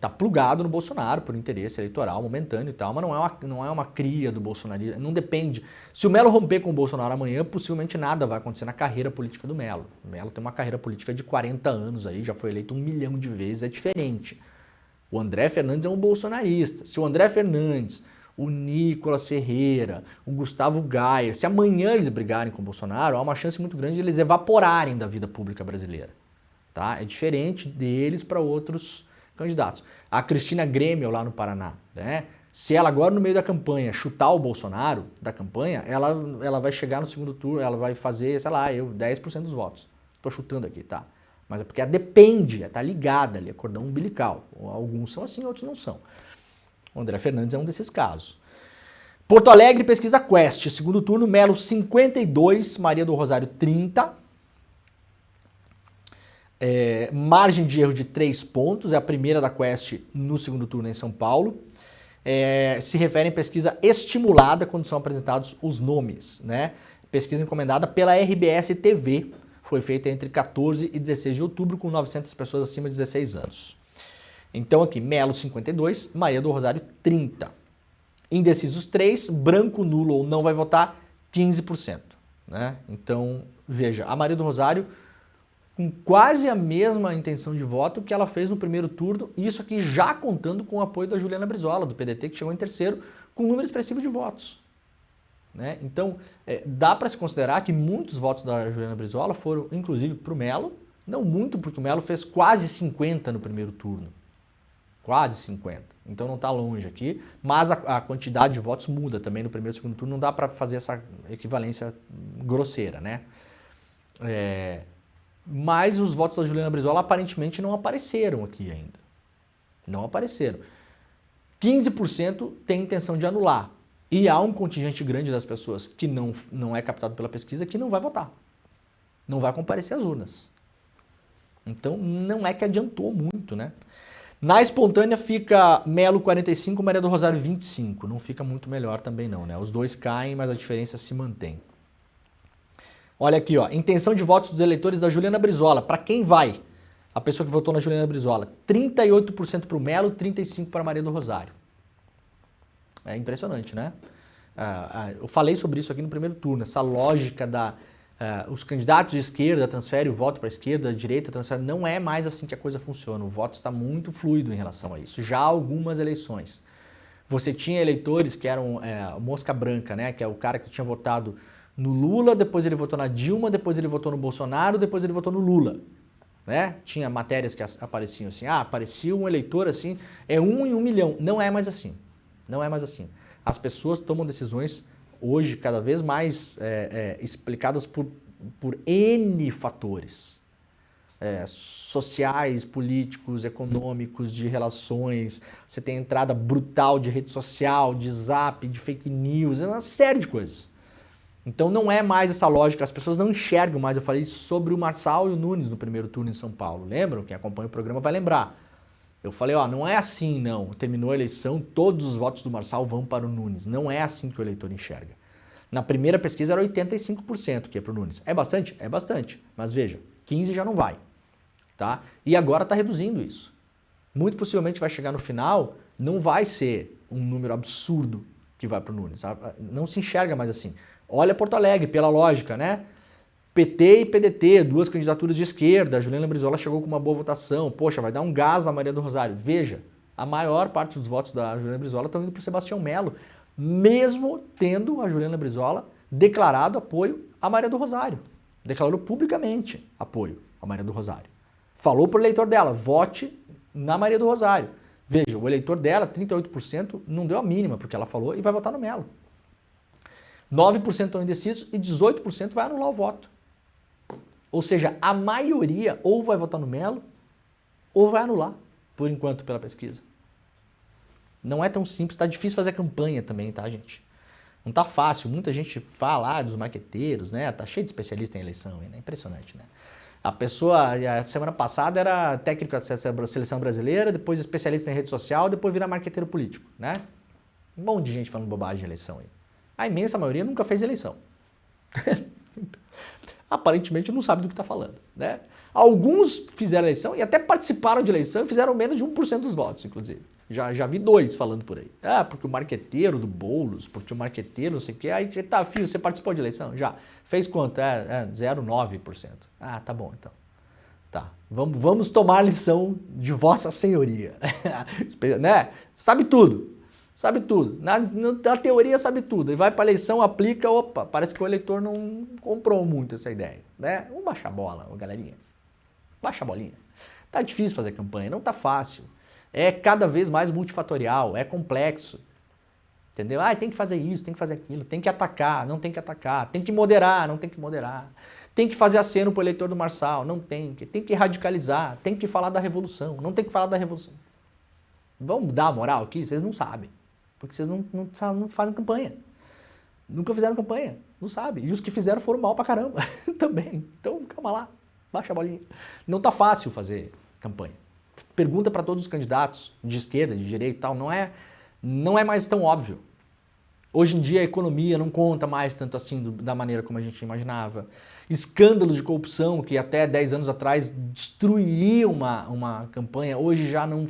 Tá plugado no Bolsonaro por interesse eleitoral momentâneo e tal, mas não é uma cria do bolsonarismo, não depende. Se o Melo romper com o Bolsonaro amanhã, possivelmente nada vai acontecer na carreira política do Melo. O Melo tem uma carreira política de 40 anos aí, já foi eleito 1 milhão de vezes, é diferente. O André Fernandes é um bolsonarista. Se o André Fernandes, o Nicolas Ferreira, o Gustavo Gayer, se amanhã eles brigarem com o Bolsonaro, há uma chance muito grande de eles evaporarem da vida pública brasileira. Tá? É diferente deles para outros candidatos. A Cristina Grêmio lá no Paraná, né? Se ela agora no meio da campanha chutar o Bolsonaro da campanha, ela vai chegar no segundo turno, ela vai fazer, sei lá, 10% dos votos. Tô chutando aqui, tá? Mas é porque ela depende, tá ligada ali, é cordão umbilical. Alguns são assim, outros não são. O André Fernandes é um desses casos. Porto Alegre, pesquisa Quest, segundo turno, Melo 52, Maria do Rosário 30. Margem de erro de 3 pontos, é a primeira da Quest no segundo turno em São Paulo. Se refere em pesquisa estimulada quando são apresentados os nomes, né? Pesquisa encomendada pela RBS TV, foi feita entre 14 e 16 de outubro com 900 pessoas acima de 16 anos. Então aqui, Melo 52, Maria do Rosário 30. Indecisos 3, branco, nulo ou não vai votar 15%, né? Então, veja, a Maria do Rosário com quase a mesma intenção de voto que ela fez no primeiro turno, e isso aqui já contando com o apoio da Juliana Brizola, do PDT, que chegou em terceiro, com um número expressivo de votos. Né? Então, dá para se considerar que muitos votos da Juliana Brizola foram, inclusive, para o Melo, não muito, porque o Melo fez quase 50 no primeiro turno. Quase 50. Então não está longe aqui, mas a quantidade de votos muda também no primeiro e segundo turno, não dá para fazer essa equivalência grosseira, né? Mas os votos da Juliana Brizola aparentemente não apareceram aqui ainda. Não apareceram. 15% tem intenção de anular. E há um contingente grande das pessoas que não é captado pela pesquisa que não vai votar. Não vai comparecer às urnas. Então não é que adiantou muito, né? Na espontânea fica Melo 45, Maria do Rosário 25. Não fica muito melhor também não, né? Os dois caem, mas a diferença se mantém. Olha aqui, ó, intenção de votos dos eleitores da Juliana Brizola. Para quem vai? A pessoa que votou na Juliana Brizola. 38% para o Melo, 35% para a Maria do Rosário. É impressionante, né? Eu falei sobre isso aqui no primeiro turno. Essa lógica os candidatos de esquerda transferem o voto para a esquerda, a direita transfere. Não é mais assim que a coisa funciona. O voto está muito fluido em relação a isso. Já há algumas eleições. Você tinha eleitores que eram mosca branca, né? Que é o cara que tinha votado no Lula, depois ele votou na Dilma, depois ele votou no Bolsonaro, depois ele votou no Lula. né? Tinha matérias que apareciam assim, aparecia um eleitor assim, é 1 em 1 milhão. Não é mais assim. Não é mais assim. As pessoas tomam decisões hoje cada vez mais explicadas por N fatores. Sociais, políticos, econômicos, de relações. Você tem entrada brutal de rede social, de zap, de fake news, uma série de coisas. Então não é mais essa lógica, as pessoas não enxergam mais. Eu falei sobre o Marçal e o Nunes no primeiro turno em São Paulo. Lembram? Quem acompanha o programa vai lembrar. Eu falei, não é assim não. Terminou a eleição, todos os votos do Marçal vão para o Nunes. Não é assim que o eleitor enxerga. Na primeira pesquisa era 85% que é para o Nunes. É bastante? É bastante. Mas veja, 15% já não vai. Tá? E agora está reduzindo isso. Muito possivelmente vai chegar no final, não vai ser um número absurdo que vai para o Nunes. Não se enxerga mais assim. Olha Porto Alegre, pela lógica, né? PT e PDT, duas candidaturas de esquerda, a Juliana Brizola chegou com uma boa votação, poxa, vai dar um gás na Maria do Rosário. Veja, a maior parte dos votos da Juliana Brizola estão indo para o Sebastião Melo, mesmo tendo a Juliana Brizola declarado apoio à Maria do Rosário. Declarou publicamente apoio à Maria do Rosário. Falou para o eleitor dela, vote na Maria do Rosário. Veja, o eleitor dela, 38%, não deu a mínima porque ela falou e vai votar no Melo. 9% estão indecisos e 18% vai anular o voto. Ou seja, a maioria ou vai votar no Melo ou vai anular, por enquanto, pela pesquisa. Não é tão simples, tá difícil fazer campanha também, tá, gente? Não tá fácil, muita gente fala dos marqueteiros, né? Tá cheio de especialista em eleição, né? Impressionante, né? A pessoa, a semana passada era técnico da seleção brasileira, depois especialista em rede social, depois vira marqueteiro político, né? Um monte de gente falando bobagem de eleição aí. A imensa maioria nunca fez eleição. Aparentemente não sabe do que está falando, né? Alguns fizeram eleição e até participaram de eleição e fizeram menos de 1% dos votos, inclusive. Já vi 2 falando por aí. Porque o marqueteiro do Boulos, porque o marqueteiro não sei o quê. Aí, tá, filho, você participou de eleição? Já. Fez quanto? 0,9%. Tá bom, então. Tá. Vamos tomar lição de Vossa Senhoria. Né? Sabe tudo. Sabe tudo. Na teoria sabe tudo. E vai para a eleição, aplica, opa, parece que o eleitor não comprou muito essa ideia. Né? Vamos baixar a bola, galerinha. Baixa a bolinha. Tá difícil fazer campanha, não tá fácil. É cada vez mais multifatorial, é complexo. Entendeu? Tem que fazer isso, tem que fazer aquilo, tem que atacar, não tem que atacar, tem que moderar, não tem que moderar. Tem que fazer aceno pro eleitor do Marçal, não tem que radicalizar, tem que falar da revolução, não tem que falar da revolução. Vamos dar moral aqui? Vocês não sabem, porque vocês não fazem campanha. Nunca fizeram campanha, não sabem. E os que fizeram foram mal pra caramba também. Então, calma lá, baixa a bolinha. Não tá fácil fazer campanha. Pergunta para todos os candidatos, de esquerda, de direita e tal, não é mais tão óbvio. Hoje em dia a economia não conta mais tanto assim da maneira como a gente imaginava. Escândalos de corrupção que até 10 anos atrás destruiriam uma campanha, hoje já não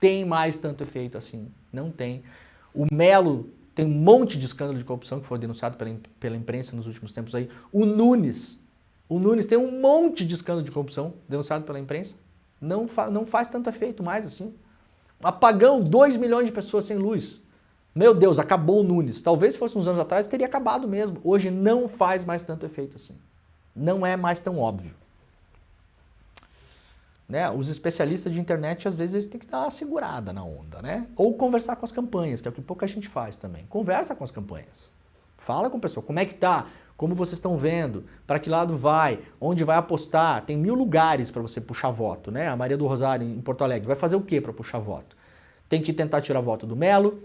tem mais tanto efeito assim. Não tem. O Melo tem um monte de escândalo de corrupção que foi denunciado pela imprensa nos últimos tempos aí. O Nunes tem um monte de escândalo de corrupção denunciado pela imprensa. Não faz tanto efeito mais assim. Apagão, 2 milhões de pessoas sem luz. Meu Deus, acabou o Nunes. Talvez se fosse uns anos atrás teria acabado mesmo. Hoje não faz mais tanto efeito assim. Não é mais tão óbvio. Né? Os especialistas de internet às vezes eles têm que dar uma segurada na onda, né? Ou conversar com as campanhas, que é o que pouca gente faz também. Conversa com as campanhas. Fala com a pessoa, como é que tá? Como vocês estão vendo? Para que lado vai? Onde vai apostar? Tem 1000 lugares para você puxar voto, né? A Maria do Rosário em Porto Alegre vai fazer o que para puxar voto? Tem que tentar tirar voto do Melo,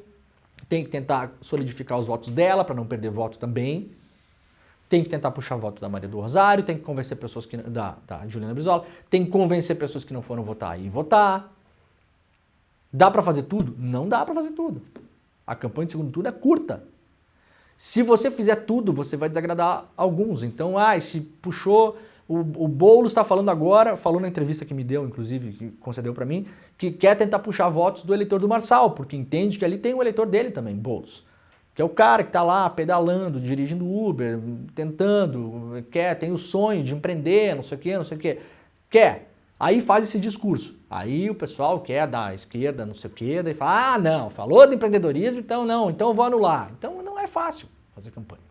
tem que tentar solidificar os votos dela para não perder voto também, tem que tentar puxar voto da Maria do Rosário, tem que convencer pessoas da Juliana Brizola, tem que convencer pessoas que não foram votar e votar. Dá para fazer tudo? Não dá para fazer tudo. A campanha de segundo turno é curta. Se você fizer tudo, você vai desagradar alguns. Então, se puxou, o Boulos está falando agora, falou na entrevista que me deu, inclusive, que concedeu para mim, que quer tentar puxar votos do eleitor do Marçal, porque entende que ali tem o eleitor dele também, Boulos. Que é o cara que está lá pedalando, dirigindo Uber, tentando, tem o sonho de empreender, não sei o quê. Quer. Aí faz esse discurso. Aí o pessoal quer da esquerda, não sei o quê, daí fala, não, falou de empreendedorismo, então eu vou anular. Então não é fácil fazer campanha.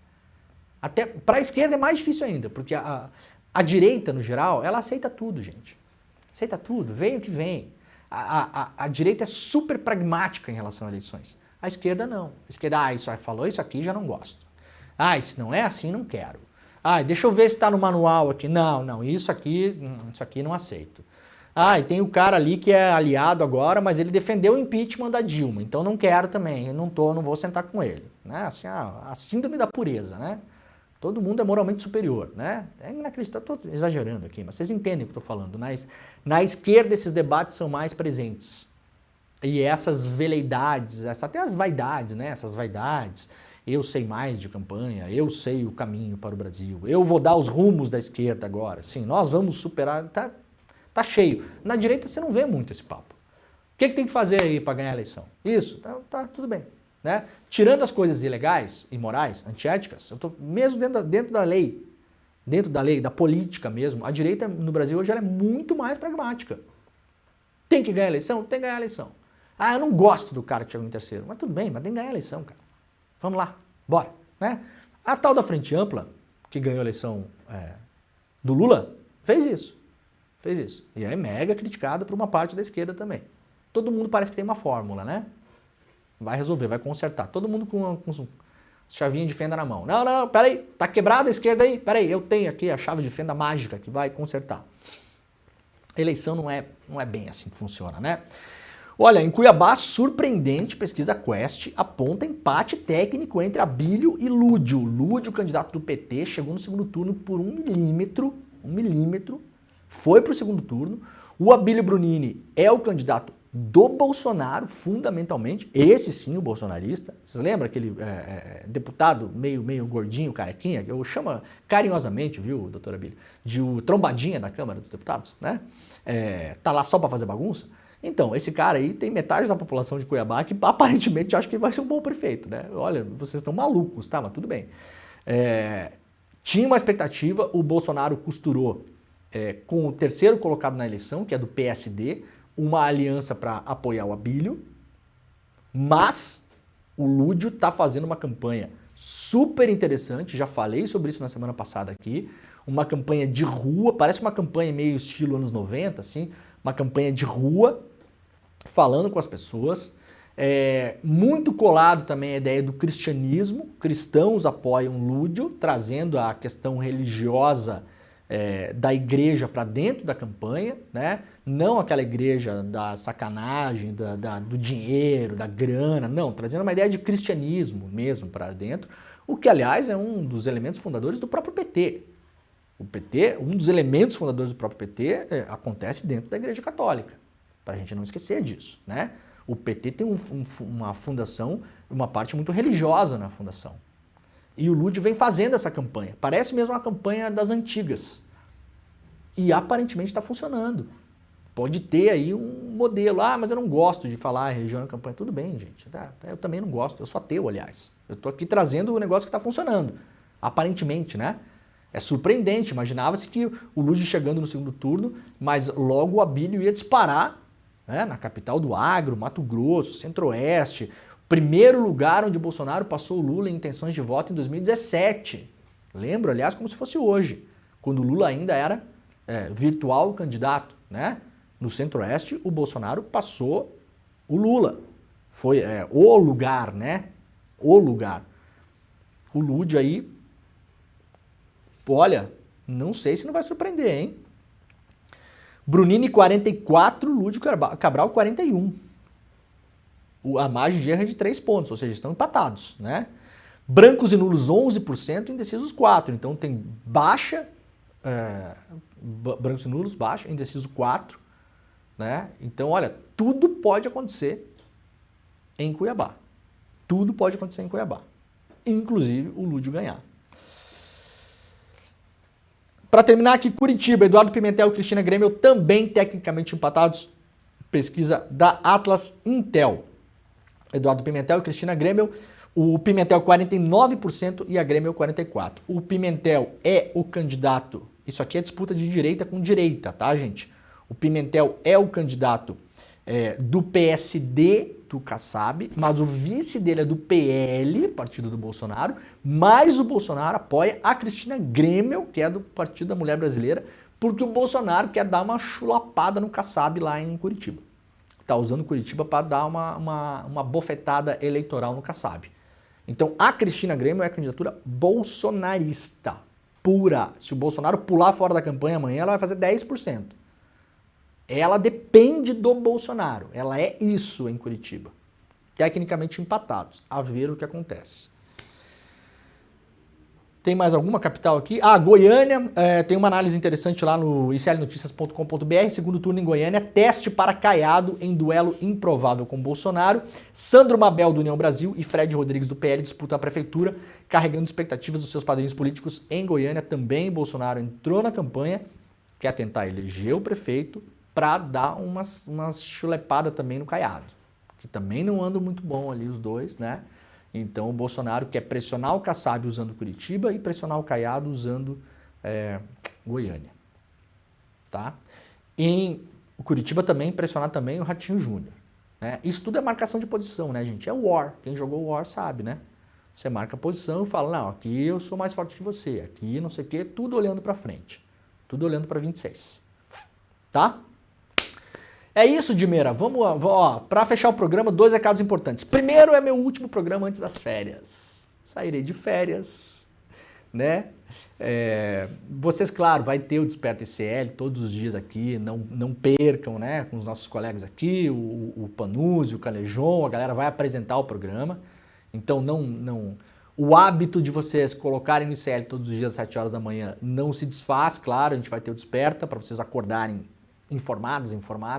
Até para a esquerda é mais difícil ainda, porque a direita, no geral, ela aceita tudo, gente. Aceita tudo, vem o que vem. A direita é super pragmática em relação a eleições. A esquerda não. A esquerda, isso aí falou isso aqui, já não gosto. Se não é assim, não quero. Deixa eu ver se está no manual aqui. Não, isso aqui não aceito. E tem o cara ali que é aliado agora, mas ele defendeu o impeachment da Dilma, então não quero também, não vou sentar com ele. Né? Assim, a síndrome da pureza, né? Todo mundo é moralmente superior, né? É inacreditável, estou exagerando aqui, mas vocês entendem o que eu estou falando. Na esquerda, esses debates são mais presentes. E essas veleidades, até as vaidades, né? Essas vaidades, eu sei mais de campanha, eu sei o caminho para o Brasil, eu vou dar os rumos da esquerda agora, sim, nós vamos superar, tá cheio. Na direita você não vê muito esse papo. O que tem que fazer aí para ganhar a eleição? Isso, tá tudo bem. Né? Tirando as coisas ilegais, imorais, antiéticas, eu tô mesmo dentro da lei, da política mesmo, a direita no Brasil hoje ela é muito mais pragmática. Tem que ganhar a eleição? Tem que ganhar a eleição. Eu não gosto do cara que chegou em terceiro, mas tudo bem, mas tem que ganhar a eleição, cara. Vamos lá, bora. Né? A tal da Frente Ampla, que ganhou a eleição do Lula, fez isso. E é mega criticado por uma parte da esquerda também. Todo mundo parece que tem uma fórmula, né? Vai resolver, vai consertar. Todo mundo com chavinha de fenda na mão. Não, peraí, tá quebrada a esquerda aí? Peraí, eu tenho aqui a chave de fenda mágica que vai consertar. Eleição não é bem assim que funciona, né? Olha, em Cuiabá, surpreendente, pesquisa Quest aponta empate técnico entre Abílio e Lúdio. Lúdio, candidato do PT, chegou no segundo turno por 1 milímetro, foi pro segundo turno. O Abílio Brunini é o candidato do Bolsonaro, fundamentalmente, esse sim, o bolsonarista. Vocês lembram aquele deputado meio gordinho, carequinha, que eu chamo carinhosamente, viu, doutor Abílio, de o trombadinha da Câmara dos Deputados, né? Tá lá só para fazer bagunça? Então, esse cara aí tem metade da população de Cuiabá que aparentemente acha que ele vai ser um bom prefeito, né? Olha, vocês estão malucos, tá? Mas tudo bem. Tinha uma expectativa, o Bolsonaro costurou com o terceiro colocado na eleição, que é do PSD, uma aliança para apoiar o Abílio, mas o Lúdio está fazendo uma campanha super interessante, já falei sobre isso na semana passada aqui, uma campanha de rua, parece uma campanha meio estilo anos 90, assim, uma campanha de rua, falando com as pessoas, muito colado também a ideia do cristianismo, cristãos apoiam Lúdio, trazendo a questão religiosa da igreja para dentro da campanha, né? Não aquela igreja da sacanagem, do dinheiro, da grana, não, trazendo uma ideia de cristianismo mesmo para dentro, o que, aliás, é um dos elementos fundadores do próprio PT. O PT, um dos elementos fundadores do próprio PT acontece dentro da Igreja Católica, para a gente não esquecer disso, né? O PT tem uma fundação, uma parte muito religiosa na fundação. E o Lúdio vem fazendo essa campanha. Parece mesmo uma campanha das antigas. E aparentemente está funcionando. Pode ter aí um modelo. Mas eu não gosto de falar religião na campanha. Tudo bem, gente. Eu também não gosto. Eu sou ateu, aliás. Eu estou aqui trazendo o negócio que está funcionando. Aparentemente, né? É surpreendente. Imaginava-se que o Lúdio chegando no segundo turno, mas logo o Abílio ia disparar, né, na capital do agro, Mato Grosso, Centro-Oeste. Primeiro lugar onde Bolsonaro passou o Lula em intenções de voto em 2017. Lembro, aliás, como se fosse hoje, quando o Lula ainda era virtual candidato, né? No Centro-Oeste, o Bolsonaro passou o Lula. Foi o lugar, né? O lugar. O Lúdio aí, olha, não sei se não vai surpreender, hein? Brunini 44, Lúdio Cabral 41. A margem de erro é de 3 pontos, ou seja, estão empatados, né? Brancos e nulos 11%, indecisos 4%. Então tem baixa, brancos e nulos baixa, indeciso 4%, né? Então, olha, tudo pode acontecer em Cuiabá. Tudo pode acontecer em Cuiabá. Inclusive o Lúdio ganhar. Para terminar aqui, Curitiba, Eduardo Pimentel e Cristina Grêmio também tecnicamente empatados. Pesquisa da Atlas Intel. Eduardo Pimentel e Cristina Grêmio, o Pimentel 49% e a Grêmio 44%. O Pimentel é o candidato, isso aqui é disputa de direita com direita, tá, gente? O Pimentel é o candidato do PSD, do Kassab, mas o vice dele é do PL, partido do Bolsonaro, mas o Bolsonaro apoia a Cristina Grêmio, que é do Partido da Mulher Brasileira, Porque o Bolsonaro quer dar uma chulapada no Kassab lá em Curitiba. Está usando Curitiba para dar uma bofetada eleitoral no Kassab. Então a Cristina Grêmio é a candidatura bolsonarista pura. Se o Bolsonaro pular fora da campanha amanhã, ela vai fazer 10%. Ela depende do Bolsonaro. Ela é isso em Curitiba. Tecnicamente empatados. A ver o que acontece. Tem mais alguma capital aqui? Goiânia, tem uma análise interessante lá no iclnoticias.com.br, segundo turno em Goiânia, teste para Caiado em duelo improvável com Bolsonaro. Sandro Mabel do União Brasil e Fred Rodrigues do PL disputam a prefeitura, carregando expectativas dos seus padrinhos políticos em Goiânia. Também Bolsonaro entrou na campanha, quer tentar eleger o prefeito para dar umas chulepadas também no Caiado, que também não andam muito bom ali os dois, né? Então o Bolsonaro quer pressionar o Kassab usando Curitiba e pressionar o Caiado usando Goiânia. Tá? Em Curitiba também pressionar também o Ratinho Júnior. Né? Isso tudo é marcação de posição, né, gente? É War. Quem jogou War sabe, né? Você marca a posição e fala, não, aqui eu sou mais forte que você, aqui não sei o quê, tudo olhando para frente. Tudo olhando para 26. Tá? É isso, Dimeira. Vamos, para fechar o programa, 2 recados importantes. Primeiro, é meu último programa antes das férias. Sairei de férias, né? Vocês, claro, vai ter o Desperta ICL todos os dias aqui, não percam, né? Com os nossos colegas aqui, o Panuzzi, o Calejon, a galera vai apresentar o programa. Então, o hábito de vocês colocarem no ICL todos os dias às 7 horas da manhã não se desfaz, claro, a gente vai ter o Desperta para vocês acordarem informados,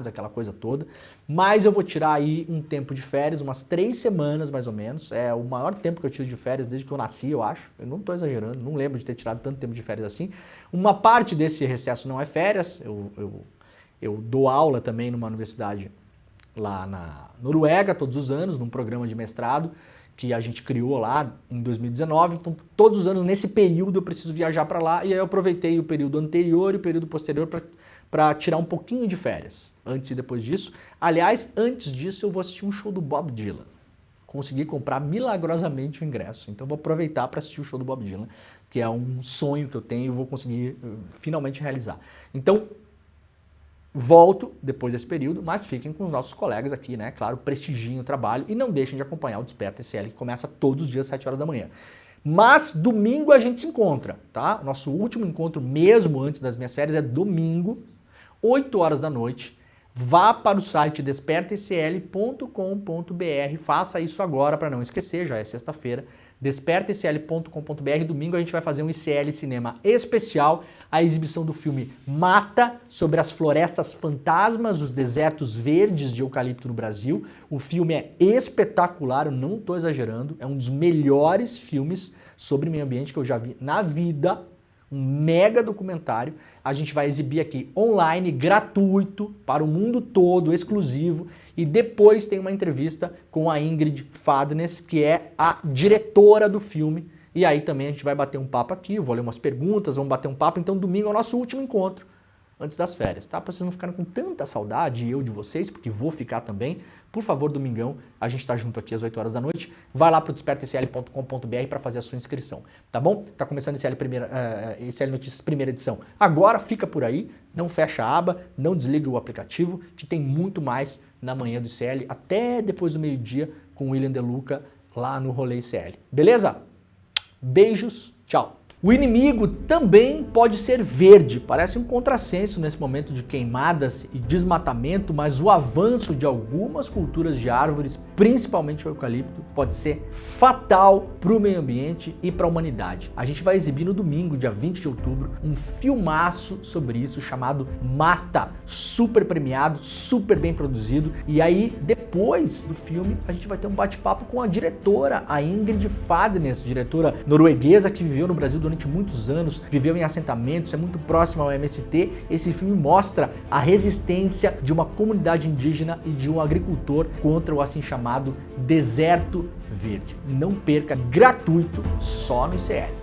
aquela coisa toda, mas eu vou tirar aí um tempo de férias, umas 3 semanas mais ou menos, é o maior tempo que eu tiro de férias desde que eu nasci, eu acho, eu não estou exagerando, não lembro de ter tirado tanto tempo de férias assim. Uma parte desse recesso não é férias, eu dou aula também numa universidade lá na Noruega todos os anos, num programa de mestrado que a gente criou lá em 2019, então todos os anos nesse período eu preciso viajar para lá, e aí eu aproveitei o período anterior e o período posterior para tirar um pouquinho de férias, antes e depois disso. Aliás, antes disso eu vou assistir um show do Bob Dylan. Consegui comprar milagrosamente o ingresso, então vou aproveitar para assistir o show do Bob Dylan, que é um sonho que eu tenho e vou conseguir finalmente realizar. Então, volto depois desse período, mas fiquem com os nossos colegas aqui, né? Claro, prestigiem o trabalho e não deixem de acompanhar o Desperta ICL, que começa todos os dias às 7 horas da manhã. Mas domingo a gente se encontra, tá? Nosso último encontro mesmo antes das minhas férias é domingo, 8 horas da noite. Vá para o site despertaicl.com.br, faça isso agora para não esquecer, já é sexta-feira. Despertaicl.com.br, domingo a gente vai fazer um ICL Cinema especial, a exibição do filme Mata, sobre as florestas fantasmas, os desertos verdes de eucalipto no Brasil. O filme é espetacular, eu não estou exagerando, é um dos melhores filmes sobre meio ambiente que eu já vi na vida, um mega documentário. A gente vai exibir aqui online, gratuito, para o mundo todo, exclusivo. E depois tem uma entrevista com a Ingrid Fadnes, que é a diretora do filme. E aí também a gente vai bater um papo aqui, eu vou ler umas perguntas, vamos bater um papo. Então domingo é o nosso último encontro antes das férias, tá? Para vocês não ficarem com tanta saudade, eu de vocês, porque vou ficar também. Por favor, domingão, a gente tá junto aqui às 8 horas da noite. Vai lá pro despertaicl.com.br para fazer a sua inscrição, tá bom? Tá começando ICL Notícias primeira edição. Agora fica por aí, não fecha a aba, não desliga o aplicativo, que tem muito mais na manhã do ICL, até depois do meio-dia, com o William De Luca lá no Rolê ICL. Beleza? Beijos, tchau! O inimigo também pode ser verde, parece um contrassenso nesse momento de queimadas e desmatamento, mas o avanço de algumas culturas de árvores, principalmente o eucalipto, pode ser fatal para o meio ambiente e para a humanidade. A gente vai exibir no domingo, dia 20 de outubro, um filmaço sobre isso chamado Mata, super premiado, super bem produzido, e aí depois do filme a gente vai ter um bate-papo com a diretora, a Ingrid Fadnes, diretora norueguesa que viveu no Brasil durante muitos anos, viveu em assentamentos, é muito próximo ao MST. Esse filme mostra a resistência de uma comunidade indígena e de um agricultor contra o assim chamado deserto verde. Não perca, gratuito, só no ICL.